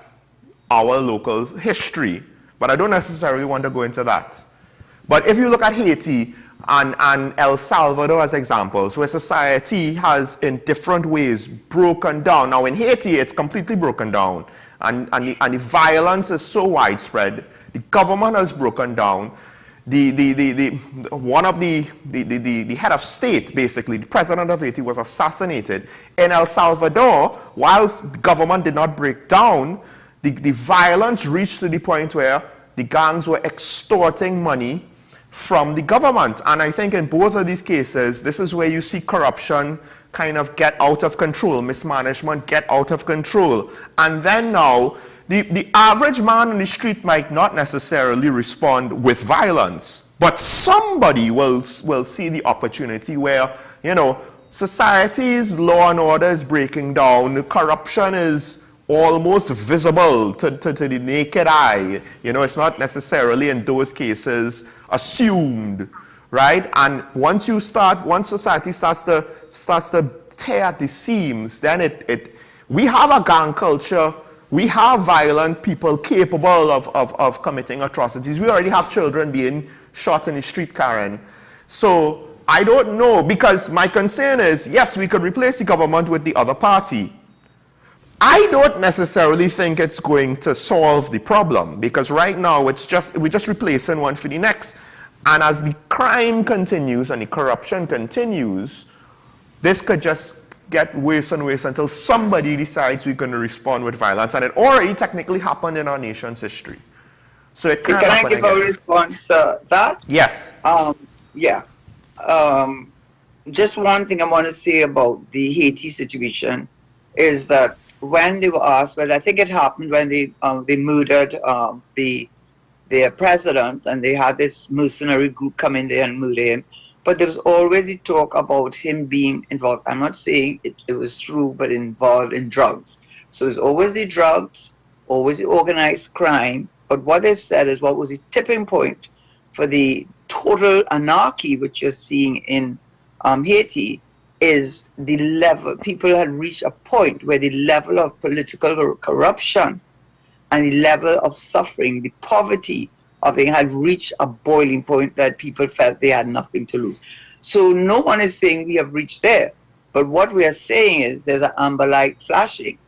our local history, but I don't necessarily want to go into that. But if you look at Haiti and El Salvador as examples, where society has in different ways broken down. Now in Haiti, it's completely broken down, and the violence is so widespread. The government has broken down. One of the head of state, basically, the president of Haiti, was assassinated. In El Salvador, whilst the government did not break down, the violence reached to the point where the gangs were extorting money from the government. And I think in both of these cases, this is where you see corruption kind of get out of control, mismanagement get out of control. And then now, the average man on the street might not necessarily respond with violence, but somebody will see the opportunity where, you know, society's law and order is breaking down, the corruption is almost visible to the naked eye. You know, it's not necessarily in those cases assumed, right? And once society starts to tear at the seams, then we have a gang culture. We have violent people capable of committing atrocities. We already have children being shot in the street, Karen. So I don't know, because my concern is, yes, we could replace the government with the other party. I don't necessarily think it's going to solve the problem, because right now we're just replacing one for the next. And as the crime continues and the corruption continues, this could just get worse and worse until somebody decides we're going to respond with violence. And it already technically happened in our nation's history. So it can't happen again. Can I give a response to that? Yes. Yeah. Just one thing I want to say about the Haiti situation is that when they were asked, well, I think it happened when they murdered their president, and they had this mercenary group come in there and murder him. But there was always the talk about him being involved. I'm not saying it was true, but involved in drugs. So it's always the drugs, always the organized crime. But what they said is what was the tipping point for the total anarchy which you're seeing in Haiti is the level. People had reached a point where the level of political corruption and the level of suffering, the poverty of it had reached a boiling point that people felt they had nothing to lose. So no one is saying we have reached there. But what we are saying is there's an amber light flashing.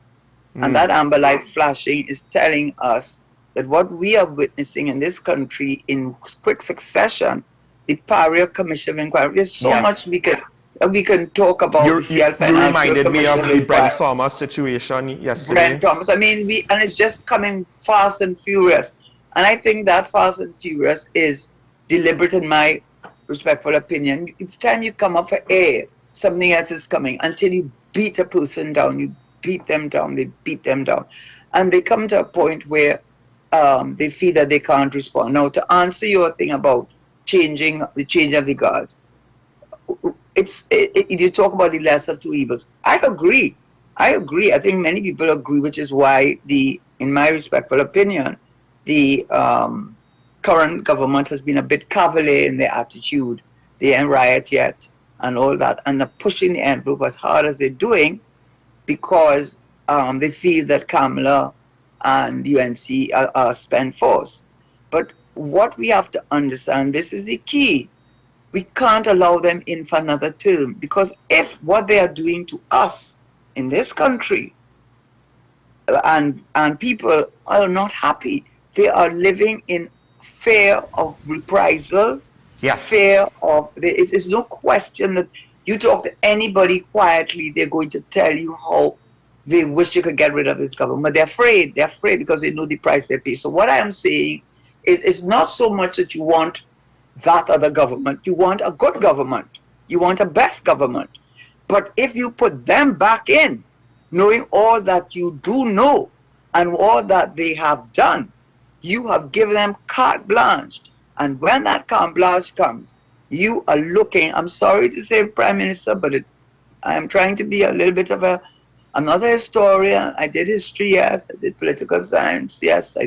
And that amber light flashing is telling us that what we are witnessing in this country in quick succession, the Pariah Commission of Inquiry, there's so much we can talk about. You reminded me of the Brent Thomas situation yesterday. Brent Thomas, I mean, and it's just coming fast and furious. And I think that fast and furious is deliberate in my respectful opinion. Every time you come up for air, something else is coming. Until you beat a person down, you beat them down, they beat them down. And they come to a point where they feel that they can't respond. Now, to answer your thing about changing the change of the guards, you talk about the lesser of two evils. I agree. I think many people agree, which is why in my respectful opinion, the current government has been a bit cavalier in their attitude They ain't riot yet and all that. And they're pushing the envelope as hard as they're doing because they feel that Kamala and UNC are spent force. But what we have to understand, this is the key. We can't allow them in for another term, because if what they are doing to us in this country and people are not happy, they are living in fear of reprisal, fear of, it's no question that you talk to anybody quietly, they're going to tell you how they wish you could get rid of this government. They're afraid because they know the price they pay. So what I am saying is, it's not so much that you want that other government, you want a good government, you want a best government. But if you put them back in, knowing all that you do know and all that they have done, you have given them carte blanche. And when that carte blanche comes, you are looking, I'm sorry to say Prime Minister, but I'm trying to be a little bit of I'm not a historian. I did history, yes. I did political science, yes. I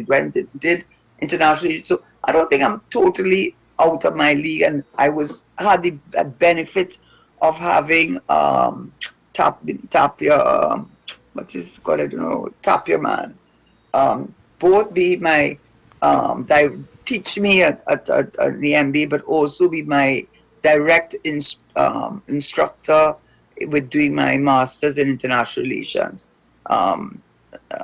did international. So I don't think I'm totally out of my league, and I had the benefit of having Tapia, what's his called? I don't know, Tapia man. Both be my teach me at the MBA, but also be my direct instructor with doing my master's in international relations,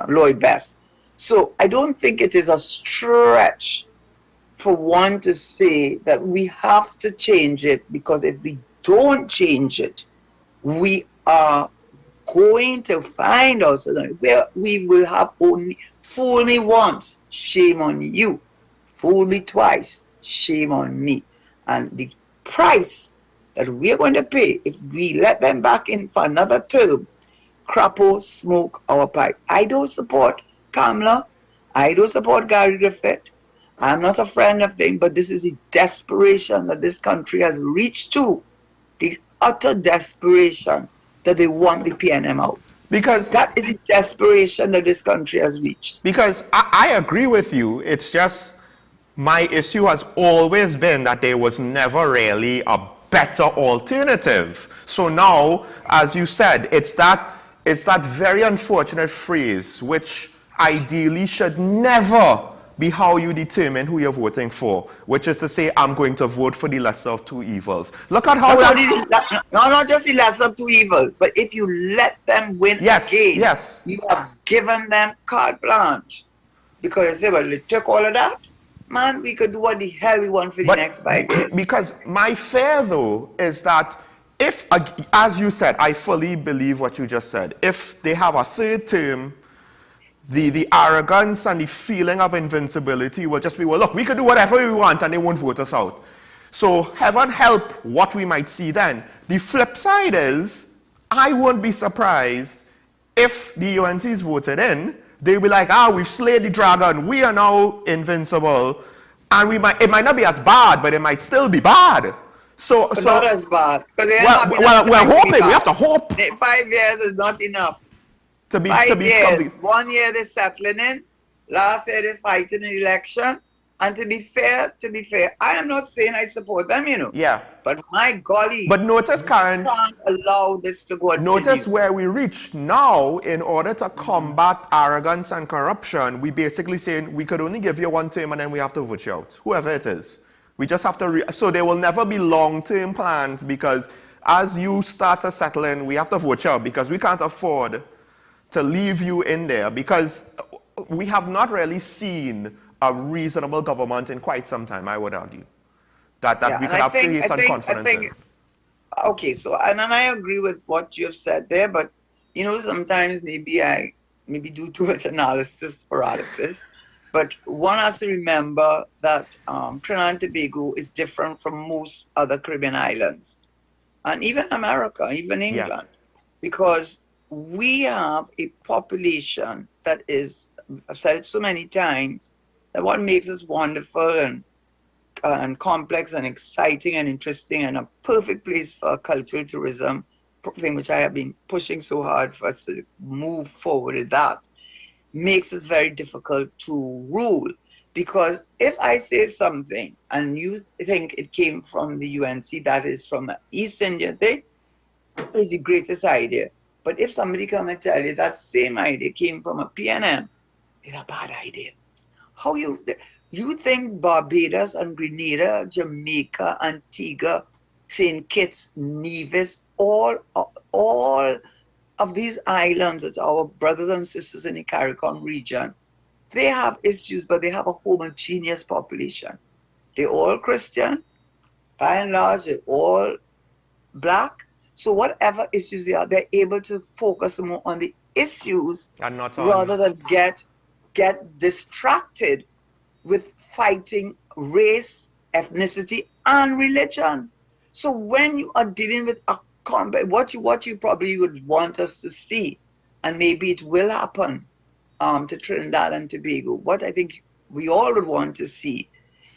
Lloyd Best. So I don't think it is a stretch for one to say that we have to change it, because if we don't change it, we are going to find ourselves where we will have only fool me once, shame on you. Fool me twice, shame on me. And the price that we're going to pay if we let them back in for another term, crapo smoke our pipe. I don't support Kamala. I don't support Gary Griffith. I'm not a friend of them, but this is the desperation that this country has reached to, the utter desperation that they want the PNM out. Because that is the desperation that this country has reached. Because I agree with you. It's just my issue has always been that there was never really a better alternative. So now, as you said, it's that very unfortunate phrase, which ideally should never be how you determine who you're voting for, which is to say, I'm going to vote for the lesser of two evils. Look at how not just the lesser of two evils, but if you let them win again, you have given them carte blanche. Because they say, well, they took all of that, man, we could do what the hell we want for the next 5 years. Because my fear, though, is that if, as you said, I fully believe what you just said, if they have a third term, the arrogance and the feeling of invincibility will just be, well, look, we can do whatever we want and they won't vote us out. So heaven help what we might see then. The flip side is, I won't be surprised if the UNC is voted in, they'll be like, we've slayed the dragon, we are now invincible, and it might not be as bad, but it might still be bad. But not as bad. We're hoping, we have to hope. 5 years is not enough. To be 1 year they're settling in, last year they're fighting an election, and to be fair, I am not saying I support them, Yeah. But my golly. But notice, Karen, we can't allow this to go. Notice where we reach now. In order to combat arrogance and corruption, we basically saying we could only give you one term and then we have to vote you out, whoever it is. We just have to, so there will never be long-term plans, because as you start to settle in, we have to vote you out, because we can't afford to leave you in there, because we have not really seen a reasonable government in quite some time, I would argue. That we could have faith and confidence in. Okay, so, and I agree with what you have said there, but, sometimes maybe I do too much paralysis, but one has to remember that Trinidad and Tobago is different from most other Caribbean islands, and even America, even England, because we have a population that is, I've said it so many times, that what makes us wonderful and complex and exciting and interesting and a perfect place for cultural tourism, thing which I have been pushing so hard for us to move forward with that, makes us very difficult to rule, Because if I say something and you think it came from the UNC, that is from an East Indian thing, is the greatest idea. But if somebody come and tell you that same idea came from a PNM, it's a bad idea. How you think Barbados and Grenada, Jamaica, Antigua, St. Kitts, Nevis, all of these islands, it's our brothers and sisters in the CARICOM region, they have issues, but they have a homogeneous population. They're all Christian, by and large, they're all black. So whatever issues they are, they're able to focus more on the issues and not on... rather than get distracted with fighting race, ethnicity, and religion. So when you are dealing with what you probably would want us to see, and maybe it will happen to Trinidad and Tobago, what I think we all would want to see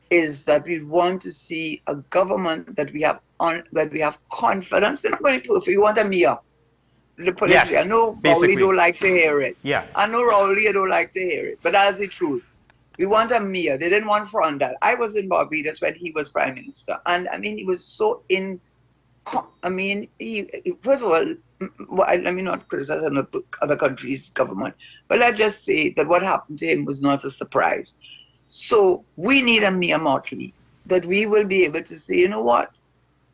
is that we want to see a government that we have confidence. They're not going to be perfect. We want a mayor. Yes, I know Rowley don't like to hear it. Yeah. I know Rowley don't like to hear it, but that's the truth. We want a mayor. They didn't want Frondal. I was in Barbados when he was prime minister, and I mean he was so first of all, let me not criticize other countries' government, but let's just say that what happened to him was not a surprise. So we need a Mia Motley that we will be able to say, you know what,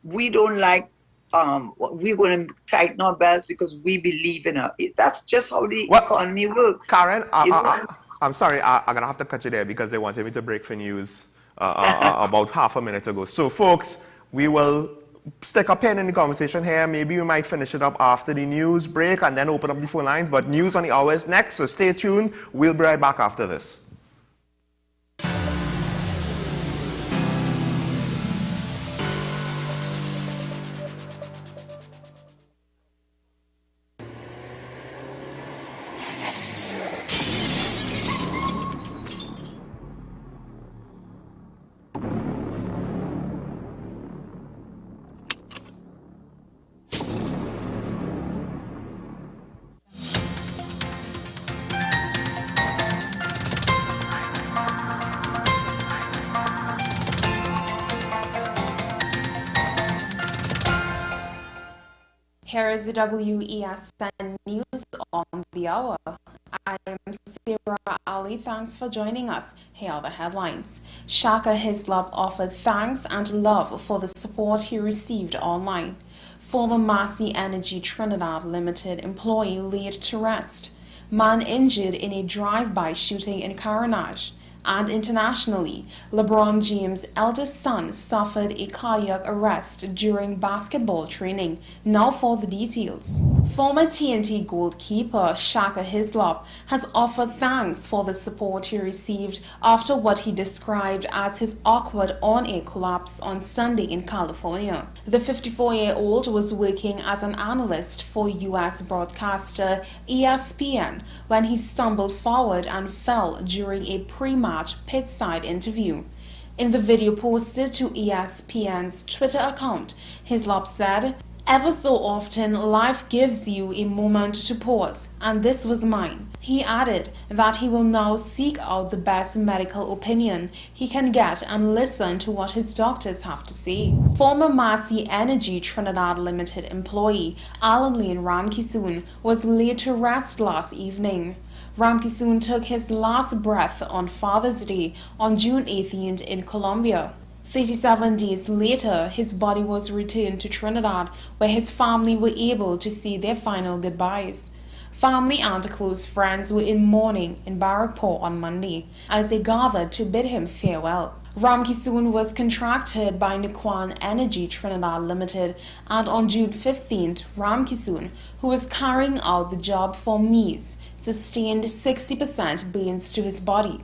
we don't like, we're going to tighten our belts because we believe in her. That's just how the economy works. Karen, I'm sorry, I'm going to have to cut you there because they wanted me to break for news about half a minute ago. So folks, we will stick a pin in the conversation here. Maybe we might finish it up after the news break and then open up the phone lines. But news on the hour is next, so stay tuned. We'll be right back after this. Here is the WESN News on the Hour. I am Sarah Ali. Thanks for joining us. Here are the headlines. Shaka Hislop offered thanks and love for the support he received online. Former Massey Energy Trinidad Limited employee laid to rest. Man injured in a drive-by shooting in Carenage. And internationally, LeBron James' eldest son suffered a cardiac arrest during basketball training. Now for the details. Former TNT goalkeeper Shaka Hislop has offered thanks for the support he received after what he described as his awkward on-air collapse on Sunday in California. The 54-year-old was working as an analyst for U.S. broadcaster ESPN when he stumbled forward and fell during a pre-match pit-side interview. In the video posted to ESPN's Twitter account, Hislop said, "Ever so often, life gives you a moment to pause, and this was mine." He added that he will now seek out the best medical opinion he can get and listen to what his doctors have to say. Former Massey Energy Trinidad Limited employee Alan Lane Ramkisoon was laid to rest last evening. Ramkisoon took his last breath on Father's Day on June 18th in Colombia. 37 days later, his body was returned to Trinidad, where his family were able to see their final goodbyes. Family and close friends were in mourning in Barrackpore on Monday as they gathered to bid him farewell. Ramkisoon was contracted by Nikwan Energy Trinidad Limited, and on June 15th, Ramkisoon, who was carrying out the job for MEES, sustained 60% burns to his body.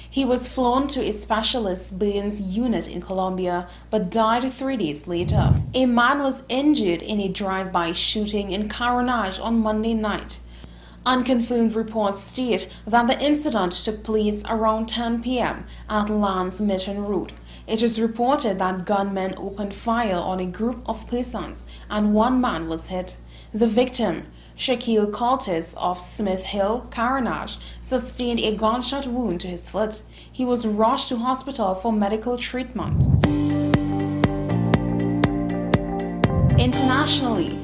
He was flown to a specialist burns unit in Colombia but died 3 days later. A man was injured in a drive-by shooting in Carenage on Monday night. Unconfirmed reports state that the incident took place around 10 p.m. at Lance Mitten Road. It is reported that gunmen opened fire on a group of persons and one man was hit. The victim, Shaquille Curtis of Smith Hill, Carnage, sustained a gunshot wound to his foot. He was rushed to hospital for medical treatment. Internationally,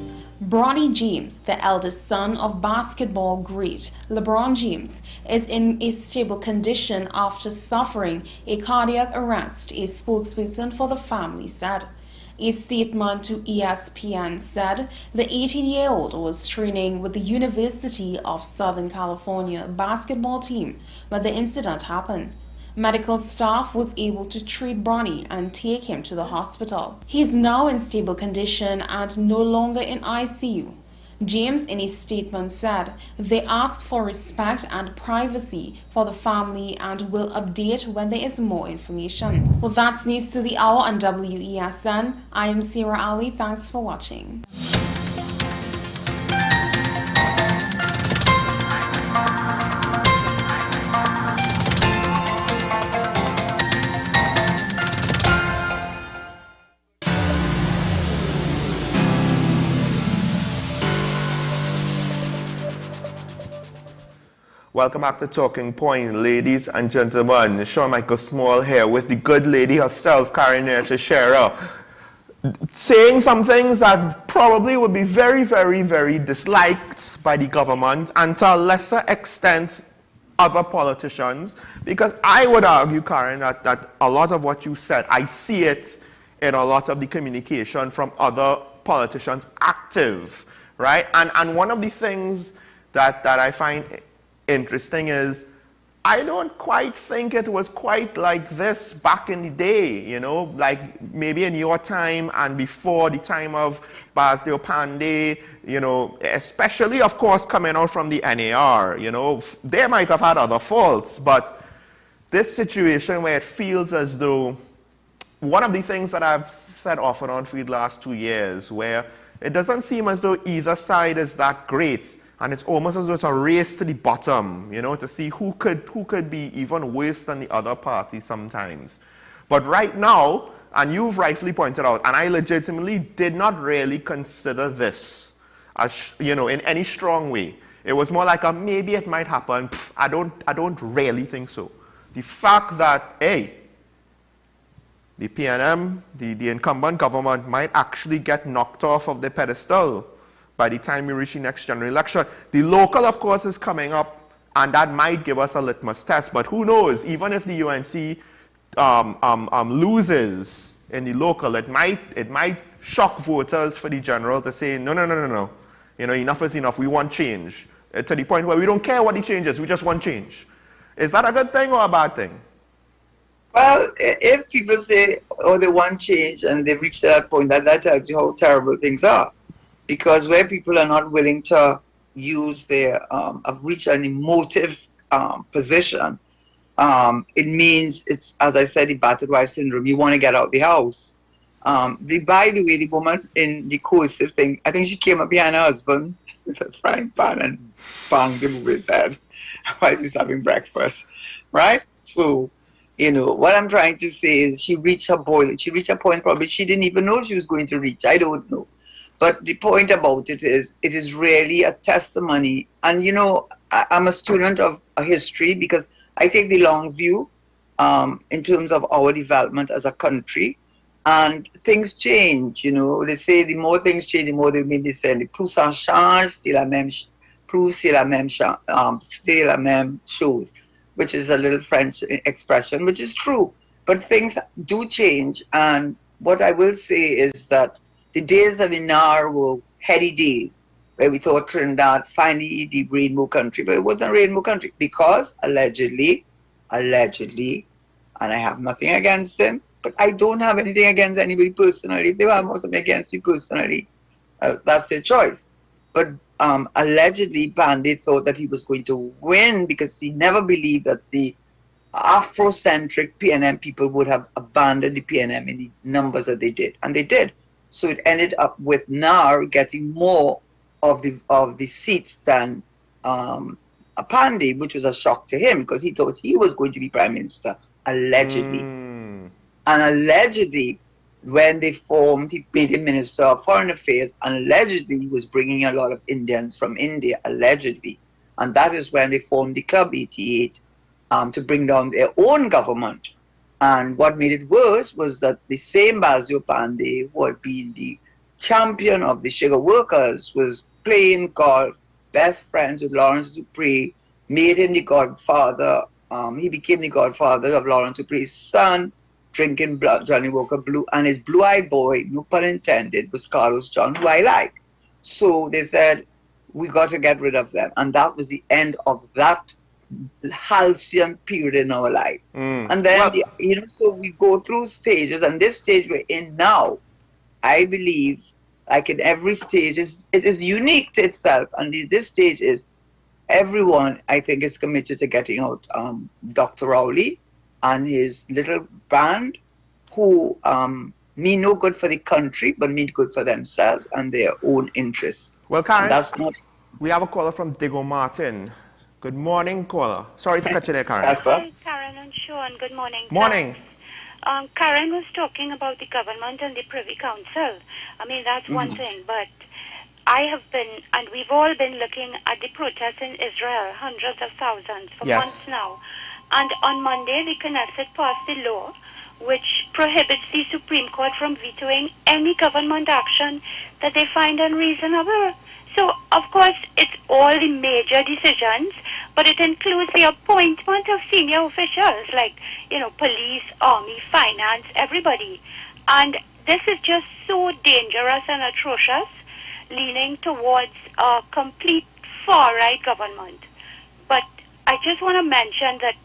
Bronny James, the eldest son of basketball great LeBron James, is in a stable condition after suffering a cardiac arrest, a spokesperson for the family said. A statement to ESPN said the 18-year-old was training with the University of Southern California basketball team when the incident happened. Medical staff was able to treat Bronny and take him to the hospital. He is now in stable condition and no longer in ICU. James, in a statement, said they ask for respect and privacy for the family and will update when there is more information. Well, that's news to the hour on WESN. I am Sarah Ali. Thanks for watching. Welcome back to Talking Point, ladies and gentlemen. Sean Michael Small here with the good lady herself, Karen Shera, saying some things that probably would be very, very, very disliked by the government and to a lesser extent other politicians. Because I would argue, Karen, that a lot of what you said, I see it in a lot of the communication from other politicians active, right? And one of the things that I find interesting is I don't quite think it was quite like this back in the day, you know, like maybe in your time and before the time of Basdeo Pandey, you know, especially of course coming out from the NAR, you know, they might have had other faults, but this situation where it feels as though one of the things that I've said off and on for the last 2 years, where it doesn't seem as though either side is that great. And it's almost as though it's a race to the bottom, you know, to see who could be even worse than the other party sometimes. But right now, and you've rightfully pointed out, and I legitimately did not really consider this as, you know, in any strong way. It was more like a maybe it might happen. Pff, I don't really think so. The fact that, hey, the PNM, the incumbent government might actually get knocked off of the pedestal by the time we reach the next general election. The local, of course, is coming up, and that might give us a litmus test. But who knows? Even if the UNC loses in the local, it might shock voters for the general to say, no. You know, enough is enough. We want change. To the point where we don't care what the change is. We just want change. Is that a good thing or a bad thing? Well, if people say, oh, they want change and they've reached that point, that tells you how terrible things are. Because where people are not willing to use their, reach an emotive position, it means it's, as I said, the battered wife syndrome. You want to get out the house. By the way, the woman in the coercive thing, I think she came up behind her husband with a frying pan and banged him over his head while she was having breakfast, right? So, you know, what I'm trying to say is she reached her boil. She reached a point probably she didn't even know she was going to reach. I don't know. But the point about it is really a testimony. And, you know, I'm a student of history because I take the long view in terms of our development as a country. And things change, you know. They say the more things change, the more they remain the same. Plus ça change, c'est la même chose, which is a little French expression, which is true. But things do change. And what I will say is that the days of Inar were heady days where we thought Trinidad finally the rainbow country, but it wasn't a rainbow country because allegedly, and I have nothing against him, but I don't have anything against anybody personally. If they have something against you personally, that's their choice. But allegedly, Pandey thought that he was going to win because he never believed that the Afrocentric PNM people would have abandoned the PNM in the numbers that they did, and they did. So it ended up with NAR getting more of the seats than Pandey, which was a shock to him because he thought he was going to be prime minister, allegedly. And allegedly, when they formed, he made him Minister of Foreign Affairs, and allegedly he was bringing a lot of Indians from India, allegedly. And that is when they formed the Club 88 to bring down their own government. And what made it worse was that the same Bazio Pandey, who had been the champion of the sugar workers, was playing golf, best friends with Lawrence Dupree, made him the godfather. He became the godfather of Lawrence Dupree's son, drinking Johnny Walker Blue, and his blue-eyed boy, no pun intended, was Carlos John, who I like. So they said, we got to get rid of them. And that was the end of that halcyon period in our life. And then, so we go through stages, and this stage we're in now, I believe, like in every stage, it is unique to itself. And this stage is, everyone, I think, is committed to getting out Dr. Rowley and his little band, who mean no good for the country, but mean good for themselves and their own interests. Well, Karen, that's not... we have a caller from Digo Martin. Good morning, caller. Sorry to cut you there, Karen. Yes, sir. Hi, Karen and Sean. Good morning. Morning. Karen was talking about the government and the Privy Council. I mean, that's one thing, but I have been, and we've all been looking at the protests in Israel, hundreds of thousands for months now. And on Monday, the Knesset passed a law which prohibits the Supreme Court from vetoing any government action that they find unreasonable. So, of course, it's all the major decisions, but it includes the appointment of senior officials like, police, army, finance, everybody. And this is just so dangerous and atrocious, leaning towards a complete far-right government. But I just want to mention that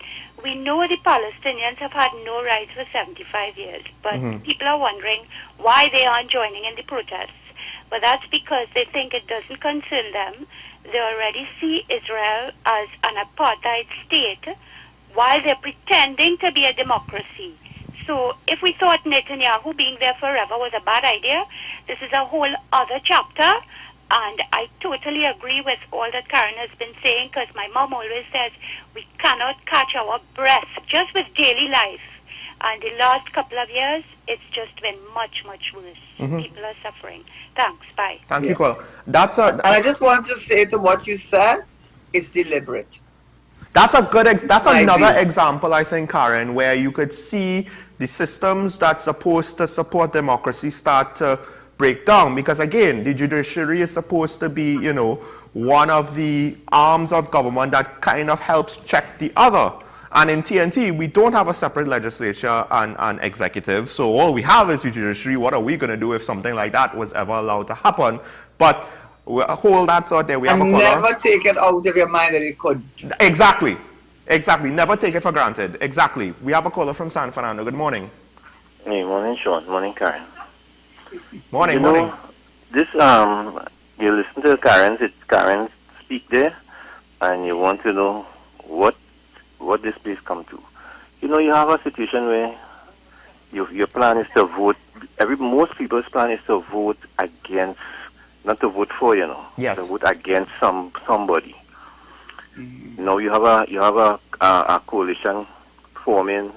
we know the Palestinians have had no rights for 75 years, but people are wondering why they aren't joining in the protests. But that's because they think it doesn't concern them. They already see Israel as an apartheid state while they're pretending to be a democracy. So if we thought Netanyahu being there forever was a bad idea, this is a whole other chapter. And I totally agree with all that Karen has been saying, because my mom always says we cannot catch our breath just with daily life. And the last couple of years, it's just been much, much worse. People are suffering. Thanks. Bye. Thank you, caller. And I just want to say to what you said, it's deliberate. That's a good. That's another example, I think, Karen, where you could see the systems that's supposed to support democracy start to break down. Because again, the judiciary is supposed to be, one of the arms of government that kind of helps check the other. And in TNT, we don't have a separate legislature and executive. So all we have is the judiciary. What are we going to do if something like that was ever allowed to happen? But hold that thought there. We have a caller. Never take it out of your mind that it could. Exactly. Exactly. Never take it for granted. Exactly. We have a caller from San Fernando. Good morning. Hey, morning, Sean. Morning, Karen. Morning, morning. This, you listen to Karen speak there, and you want to know what this place come to. You have a situation where your plan is to vote. Most people's plan is to vote against, not to vote for, Yes. to vote against somebody. Now you have a coalition forming,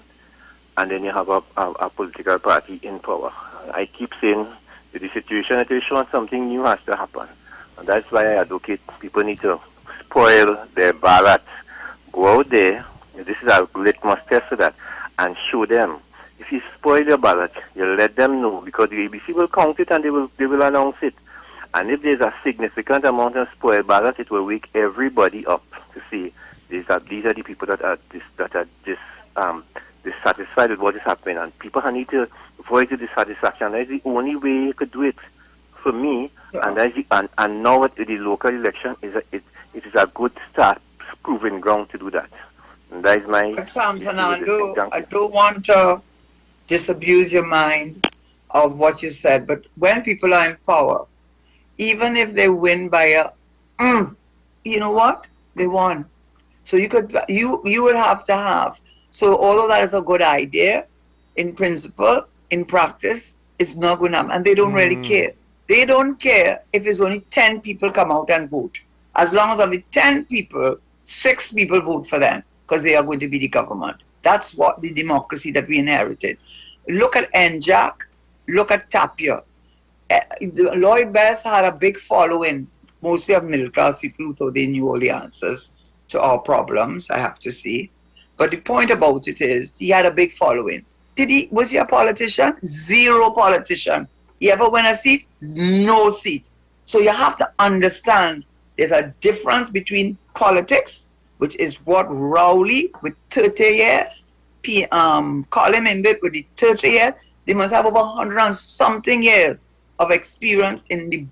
and then you have a political party in power. I keep saying with the situation that is showing, something new has to happen. And that's why I advocate people need to spoil their ballot. Go out there, this is a litmus test for that, and show them. If you spoil your ballot, you let them know, because the ABC will count it and they will announce it. And if there's a significant amount of spoiled ballot, it will wake everybody up to see these are the people that are dissatisfied with what is happening, and people need to voice the dissatisfaction. That's the only way you could do it, for me. And now at the local election it is a good start, proving ground to do that. And that is my. San Fernando, I don't want to disabuse your mind of what you said, but when people are in power, even if they win by you know what? They won. So you would have to have. So although that is a good idea, in principle, in practice, it's not going to happen. And they don't really care. They don't care if it's only 10 people come out and vote. As long as of the 10 people, 6 people vote for them, because they are going to be the government. That's what the democracy that we inherited. Look at NJAC. look at Tapia. Lloyd Best had a big following, mostly of middle class people who thought they knew all the answers to our problems, I have to say. But the point about it is, he had a big following. Was he a politician? Zero politician. He ever win a seat? No seat. So you have to understand there's a difference between politics, which is what Rowley with 30 years, Colin Imbit with the 30 years, they must have over 100 and something years of experience in the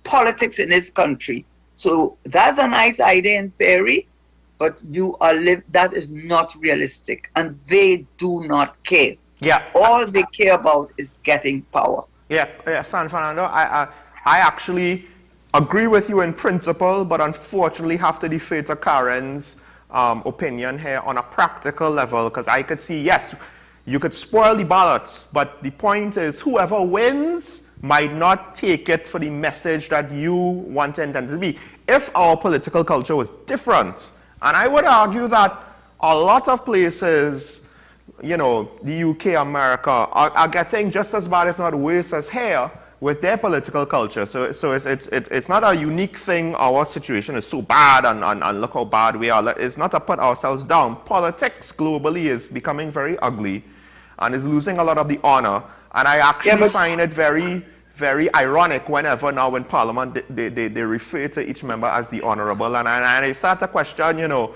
politics in this country. So that's a nice idea in theory, but that is not realistic, and they do not care. Yeah. All they care about is getting power. Yeah, San Fernando, I actually agree with you in principle, but unfortunately have to defer to Karen's opinion here on a practical level, because I could see, yes, you could spoil the ballots, but the point is whoever wins might not take it for the message that you want it to be. If our political culture was different, and I would argue that a lot of places, you know, the UK, America, are getting just as bad, if not worse, as here with their political culture. So it's not a unique thing. Our situation is so bad, and look how bad we are. It's not to put ourselves down. Politics globally is becoming very ugly and is losing a lot of the honor. And I actually find it very, very ironic whenever now in Parliament they refer to each member as the honorable. And I start to question, you know,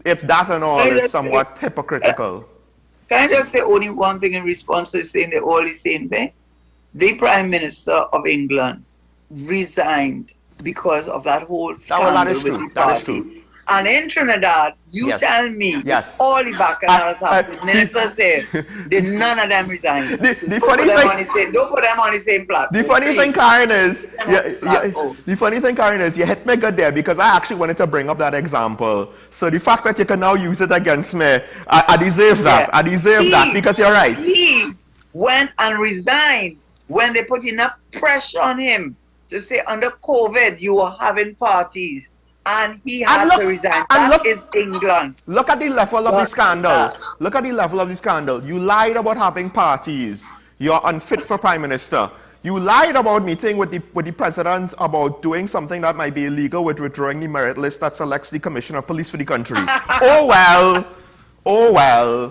if that and all is somewhat hypocritical. Can I just say only one thing in response to saying they're all the same thing? The Prime Minister of England resigned because of that whole scandal with the party. And in Trinidad, you tell me, all the bacchanals happened. The minister said, none of them resigned. Don't put them on the same platform. The funny thing, Karen, is, the funny thing, Karen, is you hit me good there, because I actually wanted to bring up that example. So the fact that you can now use it against me, I deserve that. I deserve that, because you're right. He went and resigned when they put enough pressure on him to say under COVID you were having parties. And he had to resign. That is England. Look at the level of the scandal. Look at the level of the scandal. You lied about having parties. You're unfit for Prime Minister. You lied about meeting with the President about doing something that might be illegal with withdrawing the merit list that selects the Commissioner of Police for the country. Oh well.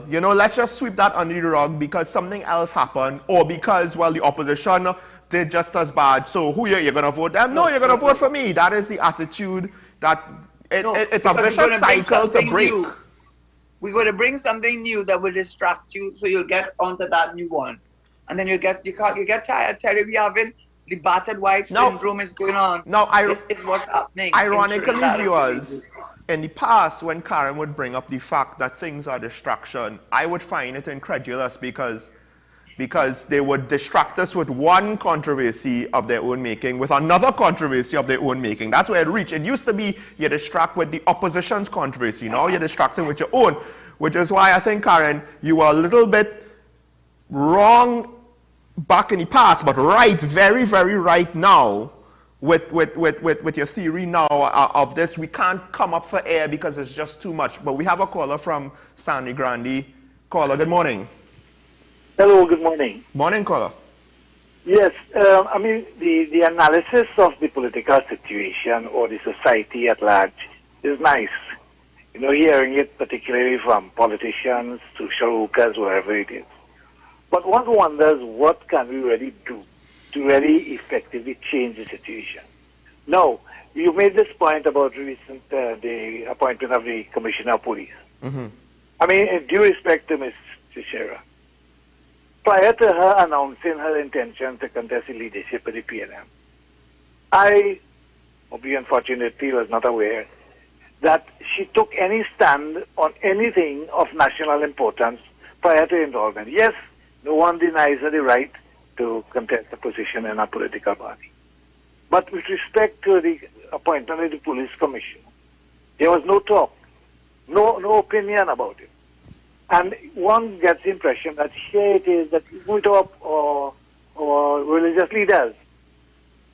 You know, let's just sweep that under the rug because something else happened, or because, well, the opposition did just as bad. So who you're going to vote them? No, you're going to vote for me. That is the attitude. It's a vicious cycle to break. We're going to bring something new that will distract you, so you'll get onto that new one, and then you get tired. Tell you we having the battered wife syndrome is going on. This is what's happening. Ironically, viewers, in the past, when Karen would bring up the fact that things are distraction, I would find it incredulous because they would distract us with one controversy of their own making, with another controversy of their own making. That's where it reached. It used to be you distract with the opposition's controversy. Now you're distracting with your own, which is why I think, Karen, you were a little bit wrong back in the past, but right, very, very right now with your theory now of this. We can't come up for air because it's just too much. But we have a caller from San Grande. Caller, good morning. Hello, good morning. Morning, caller. Yes, I mean, the analysis of the political situation or the society at large is nice. You know, hearing it particularly from politicians, social workers, wherever it is. But one wonders what can we really do to really effectively change the situation. Now, you made this point about the appointment of the Commissioner of Police. Mm-hmm. I mean, in due respect to Ms. Teixeira, prior to her announcing her intention to contest the leadership of the PNM, I, unfortunately, was not aware that she took any stand on anything of national importance prior to involvement. Yes, no one denies her the right to contest a position in a political party. But with respect to the appointment of the police commissioner, there was no talk, no opinion about it. And one gets the impression that here it is that Greendot or religious leaders,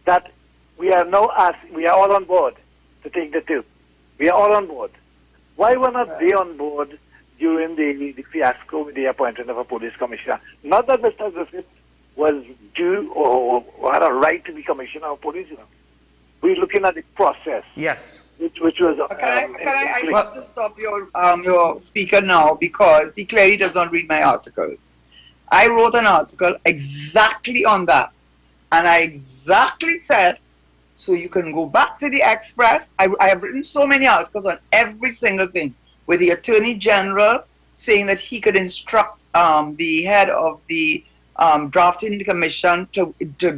that we are all on board to take the tip. We are all on board. Why were not they on board during the fiasco with the appointment of a police commissioner? Not that Mr. Griffith was due or had a right to be commissioner of police. We're looking at the process. Yes. Which was. Can I want to stop your speaker now because he clearly does not read my articles. I wrote an article exactly on that, and I exactly said, so you can go back to the Express. I have written so many articles on every single thing, with the Attorney General saying that he could instruct the head of the drafting commission to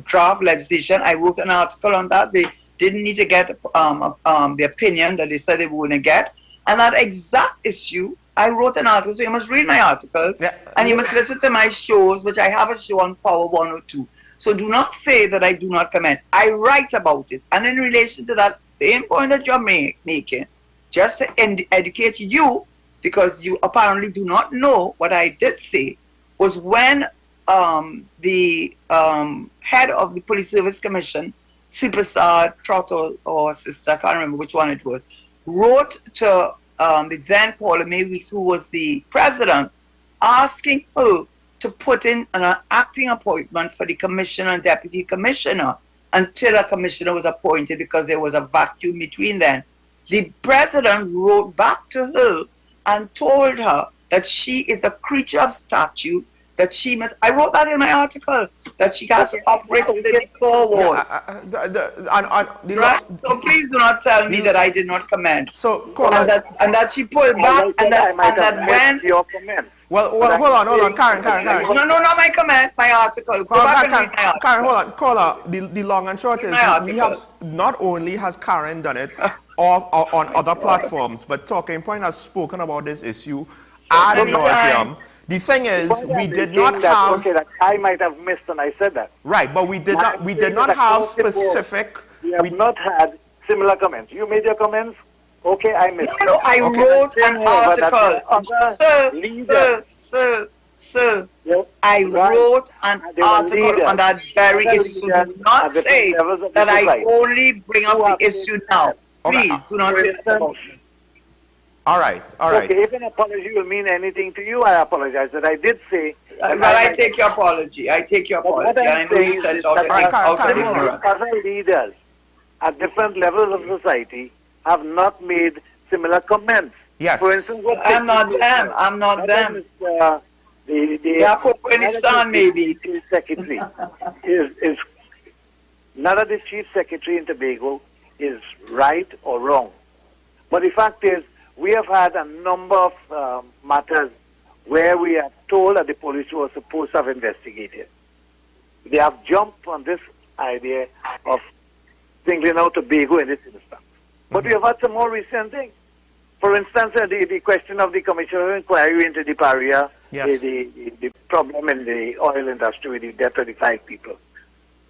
draft legislation. I wrote an article on that. They didn't need to get the opinion that they said they were going to get. And that exact issue, I wrote an article. So you must read my articles, and you must listen to my shows, which I have a show on Power 102. So do not say that I do not comment. I write about it. And in relation to that same point that you're making, just to educate you, because you apparently do not know what I did say, was when the head of the Police Service Commission, Superstar, Trottle, or Sister, I can't remember which one it was, wrote to the then Paula May Weeks, who was the president, asking her to put in an acting appointment for the commissioner and deputy commissioner until a commissioner was appointed, because there was a vacuum between them. The president wrote back to her and told her that she is a creature of statute, that she must, I wrote that in my article, that she has to operate within the four walls. Right? So please do not tell me that I did not comment. So, and that she pulled back, and that when... your comment. Well, hold on, Karen. No, not my comment, my article. Go back and read my article. Karen, hold on. Caller, the long and short is, we have, not only has Karen done it on other platforms, but Talking Point has spoken about this issue ad nauseum. The thing is, we did not have... Okay, that I might have missed and I said that. Right, but we did not have specific... We have not had similar comments. You made your comments? Okay, I missed. No, I wrote an article. Sir, I wrote an article on that very issue. So do not say that I only bring up the issue now. Please, do not say that about me. All right. Okay, if an apology will mean anything to you, I apologize. That I did say... But I take your apology. I take your apology. And I know you said it out of ignorance. Other leaders at different levels of society have not made similar comments. Yes. For instance, I'm not them. The Afghanistan, maybe. Chief Secretary is none of the Chief Secretary in Tobago is right or wrong. But the fact is, we have had a number of matters where we are told that the police were supposed to have investigated. They have jumped on this idea of singling out Tobago in this instance. But we have had some more recent things. For instance, the question of the Commissioner of Inquiry into the Paria, the problem in the oil industry with the death of the 5 people.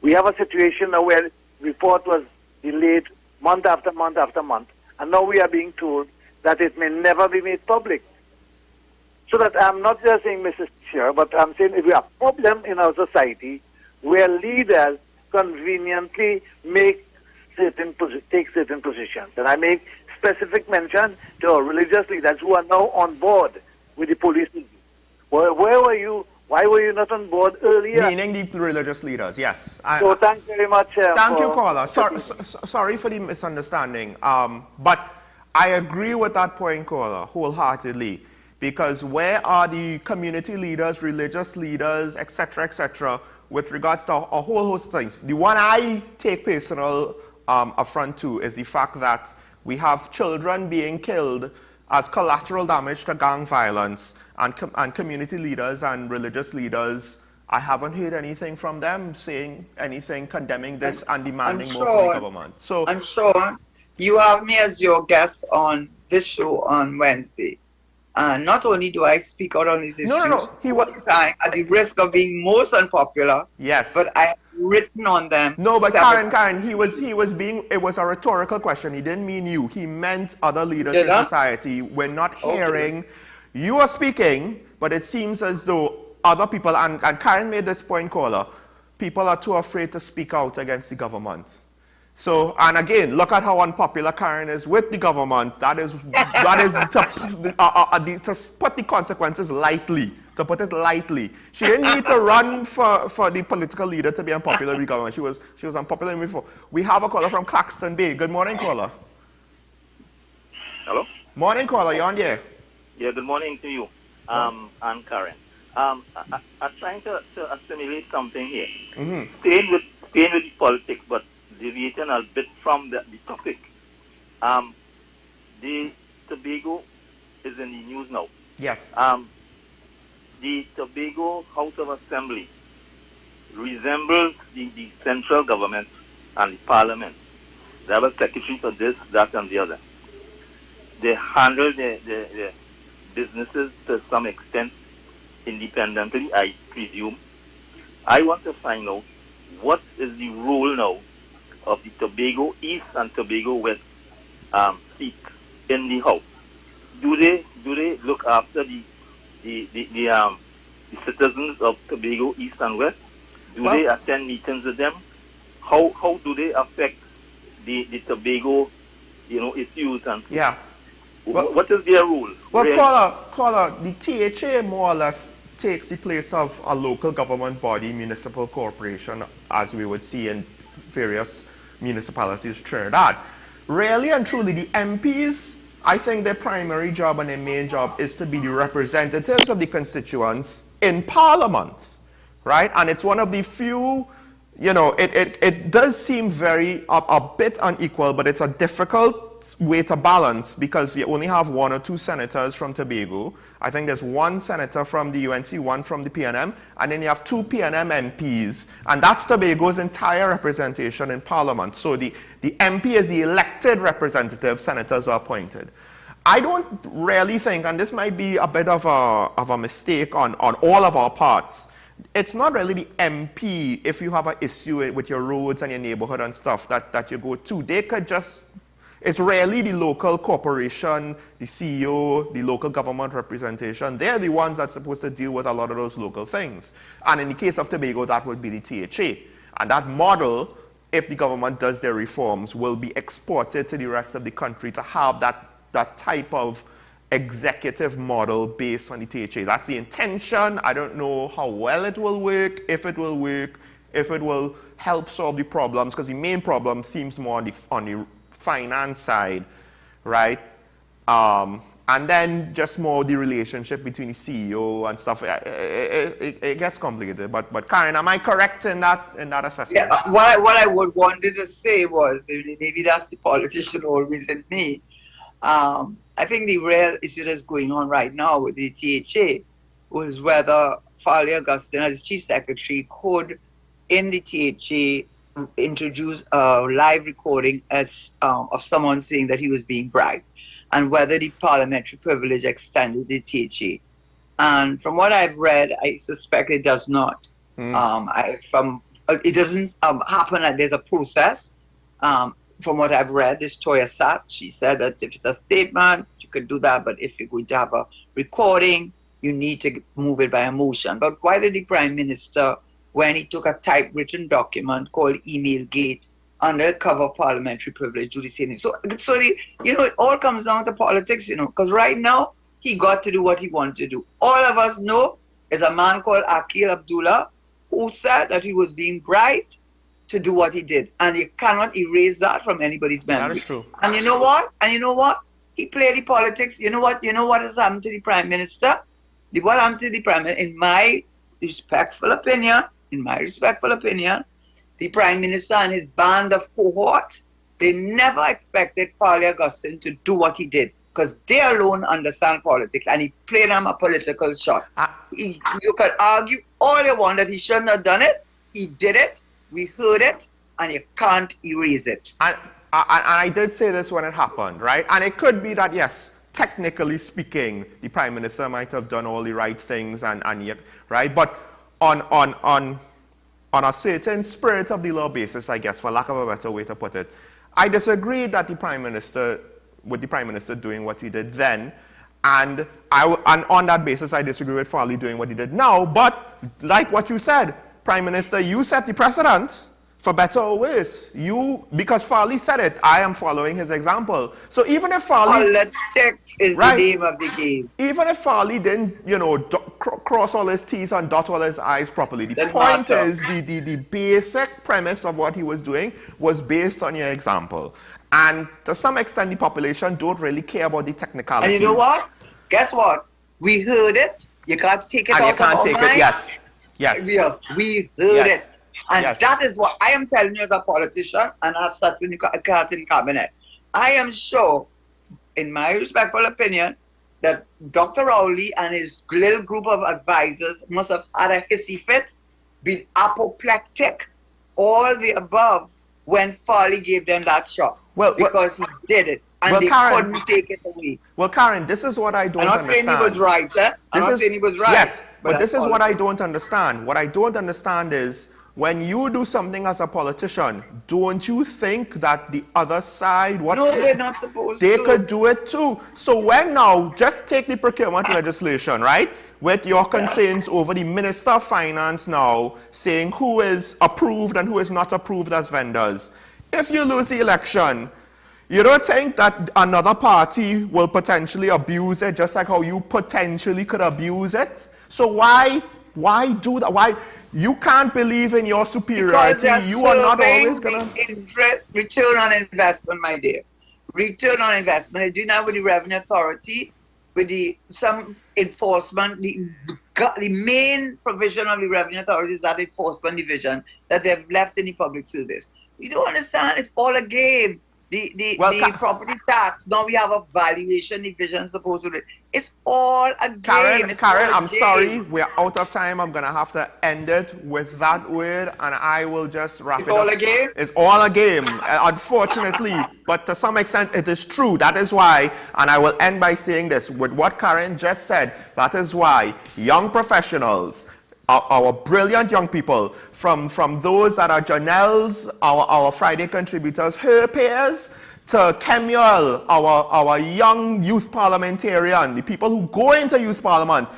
We have a situation now where the report was delayed month after month after month, and now we are being told that it may never be made public. So that I'm not just saying Mrs. Chair, but I'm saying if we have a problem in our society where leaders conveniently take certain positions. And I make specific mention to our religious leaders who are now on board with the police. Where were you? Why were you not on board earlier? Meaning the religious leaders, yes. So thanks very much. Thank you, caller. Sorry for the misunderstanding. But I agree with that point, caller, wholeheartedly. Because where are the community leaders, religious leaders, etc., with regards to a whole host of things? The one I take personal affront to is the fact that we have children being killed as collateral damage to gang violence, and community leaders and religious leaders, I haven't heard anything from them saying anything condemning this and demanding more from the government. So I'm sure you have me as your guest on this show on Wednesday. And not only do I speak out on these issues all the time at the risk of being most unpopular, but I have written on them. No, but Karen, he was being, it was a rhetorical question. He didn't mean you. He meant other leaders in society. We're not hearing, you are speaking, but it seems as though other people, and Karen made this point, caller, people are too afraid to speak out against the government. So, and again, look at how unpopular Karen is with the government. That is to put the consequences lightly. to put it lightly. She didn't need to run for the political leader to be unpopular with the government. She was unpopular before. We have a caller from Claxton Bay. Good morning, caller. Hello? Morning, caller. You're on there. Yeah, good morning to you. I'm Karen. I'm trying to assimilate something here. Staying with the politics, but deviating a bit from the topic. The Tobago is in the news now. Yes. The Tobago House of Assembly resembles the central government and the parliament. They have a secretary for this, that, and the other. They handle the businesses to some extent independently, I presume. I want to find out what is the role now of the Tobago East and Tobago West seats in the House. Do they look after the citizens of Tobago East and West? Do they attend meetings with them? How do they affect the Tobago, issues and what is their role? Well, really? caller, the THA more or less takes the place of a local government body, municipal corporation, as we would see in various municipalities in Trinidad. Really and truly, the MPs, I think their primary job and their main job is to be the representatives of the constituents in Parliament, right? And it's one of the few, it does seem very, a bit unequal, but it's a difficult way to balance because you only have 1 or 2 senators from Tobago. I think there's 1 senator from the UNC, 1 from the PNM, and then you have 2 PNM MPs, and that's Tobago's entire representation in Parliament. So the MP is the elected representative, senators are appointed. I don't really think, and this might be a bit of a mistake on all of our parts, it's not really the MP, if you have an issue with your roads and your neighborhood and stuff, that you go to. They could just, it's rarely the local corporation, the CEO, the local government representation. They're the ones that's supposed to deal with a lot of those local things. And in the case of Tobago, that would be the THA. And that model, if the government does their reforms, will be exported to the rest of the country to have that type of executive model based on the THA. That's the intention. I don't know how well it will work, if it will help solve the problems, because the main problem seems more on the finance side, right? And then just more the relationship between the CEO and stuff. It gets complicated. But Karen, am I correct in that assessment? Yeah. What I would wanted to say was, maybe that's the politician always in me. I think the real issue that's going on right now with the THA was whether Farley Augustine, as Chief Secretary, could, in the THA, introduce a live recording of someone saying that he was being bribed, and whether the parliamentary privilege extended the THA. And from what I've read, I suspect it does not. It doesn't happen like there's a process. From what I've read, this Toya Sat, she said that if it's a statement, you could do that, but if you're going to have a recording, you need to move it by a motion. But why did the Prime Minister, when he took a typewritten document called Email Gate under the cover of parliamentary privilege, do the same thing? So it all comes down to politics, because right now, he got to do what he wanted to do. All of us know there's a man called Akil Abdullah who said that he was being bribed to do what he did, and you cannot erase that from anybody's memory. That is true. And you know what? He played the politics. You know what has happened to the Prime Minister? What happened to the Prime Minister, in my respectful opinion, the Prime Minister and his band of cohorts, they never expected Farley Augustine to do what he did, because they alone understand politics, and he played them a political shot. You could argue all you want that he shouldn't have done it. He did it. We heard it, and you can't erase it. And I did say this when it happened, right? And it could be that, yes, technically speaking, the Prime Minister might have done all the right things, and yet, right? But on a certain spirit of the law basis, I guess, for lack of a better way to put it, I disagree that the Prime Minister doing what he did then, and on that basis, I disagree with Farley doing what he did now. But like what you said, Prime Minister, you set the precedent for better or worse, because Farley said it, I am following his example. So even if Farley... Politics is the name of the game. Even if Farley didn't, cross all his T's and dot all his I's properly, the point is the basic premise of what he was doing was based on your example. And to some extent, the population don't really care about the technicalities. And you know what? Guess what? We heard it. You can't take it out of our mind. Yes. We heard it. And that is what I am telling you as a politician, and I have sat in the cabinet. I am sure, in my respectful opinion, that Dr. Rowley and his little group of advisors must have had a hissy fit, been apoplectic, all the above, when Farley gave them that shot. Because he did it, and they couldn't take it away. Well, Karen, this is what I don't understand. I'm not saying he was right, I'm not saying he was right. Yes, but this is what I don't understand. What I don't understand is, when you do something as a politician, don't you think that the other side, no, they're not supposed they could do it too? So when now, just take the procurement legislation, right? With your concerns over the Minister of Finance now saying who is approved and who is not approved as vendors. If you lose the election, you don't think that another party will potentially abuse it just like how you potentially could abuse it? So why do that? Why? You can't believe in your superiority. You are not always going to... Return on investment, my dear. Return on investment. I do now with the Revenue Authority, with some enforcement. The main provision of the Revenue Authority is that enforcement division that they've left in the public service. You don't understand. It's all a game. The property tax, now we have a valuation division supposed to... It's all a game. Karen, I'm sorry, we're out of time. I'm going to have to end it with that word, and I will just wrap it up. It's all a game? It's all a game, unfortunately. But to some extent, it is true. That is why, and I will end by saying this, with what Karen just said, that is why young professionals, our brilliant young people, from those that are Janelle's, our Friday contributors, her peers, to Kemuel, our young youth parliamentarian, the people who go into youth parliament,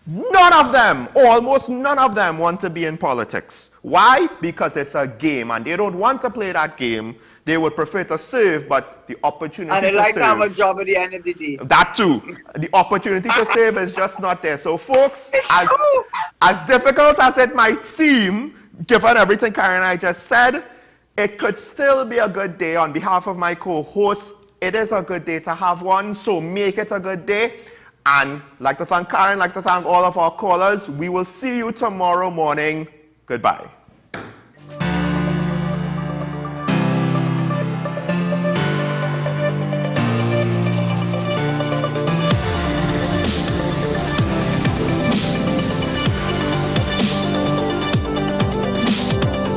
none of them, almost none of them want to be in politics. Why? Because it's a game, and they don't want to play that game. They would prefer to serve, but the opportunity to serve... And they like to have a job at the end of the day. That too. The opportunity to serve is just not there. So folks, as difficult as it might seem, given everything Karen and I just said, it could still be a good day. On behalf of my co-host, it is a good day to have one, so make it a good day. And I'd like to thank Karen, I'd like to thank all of our callers. We will see you tomorrow morning. Goodbye.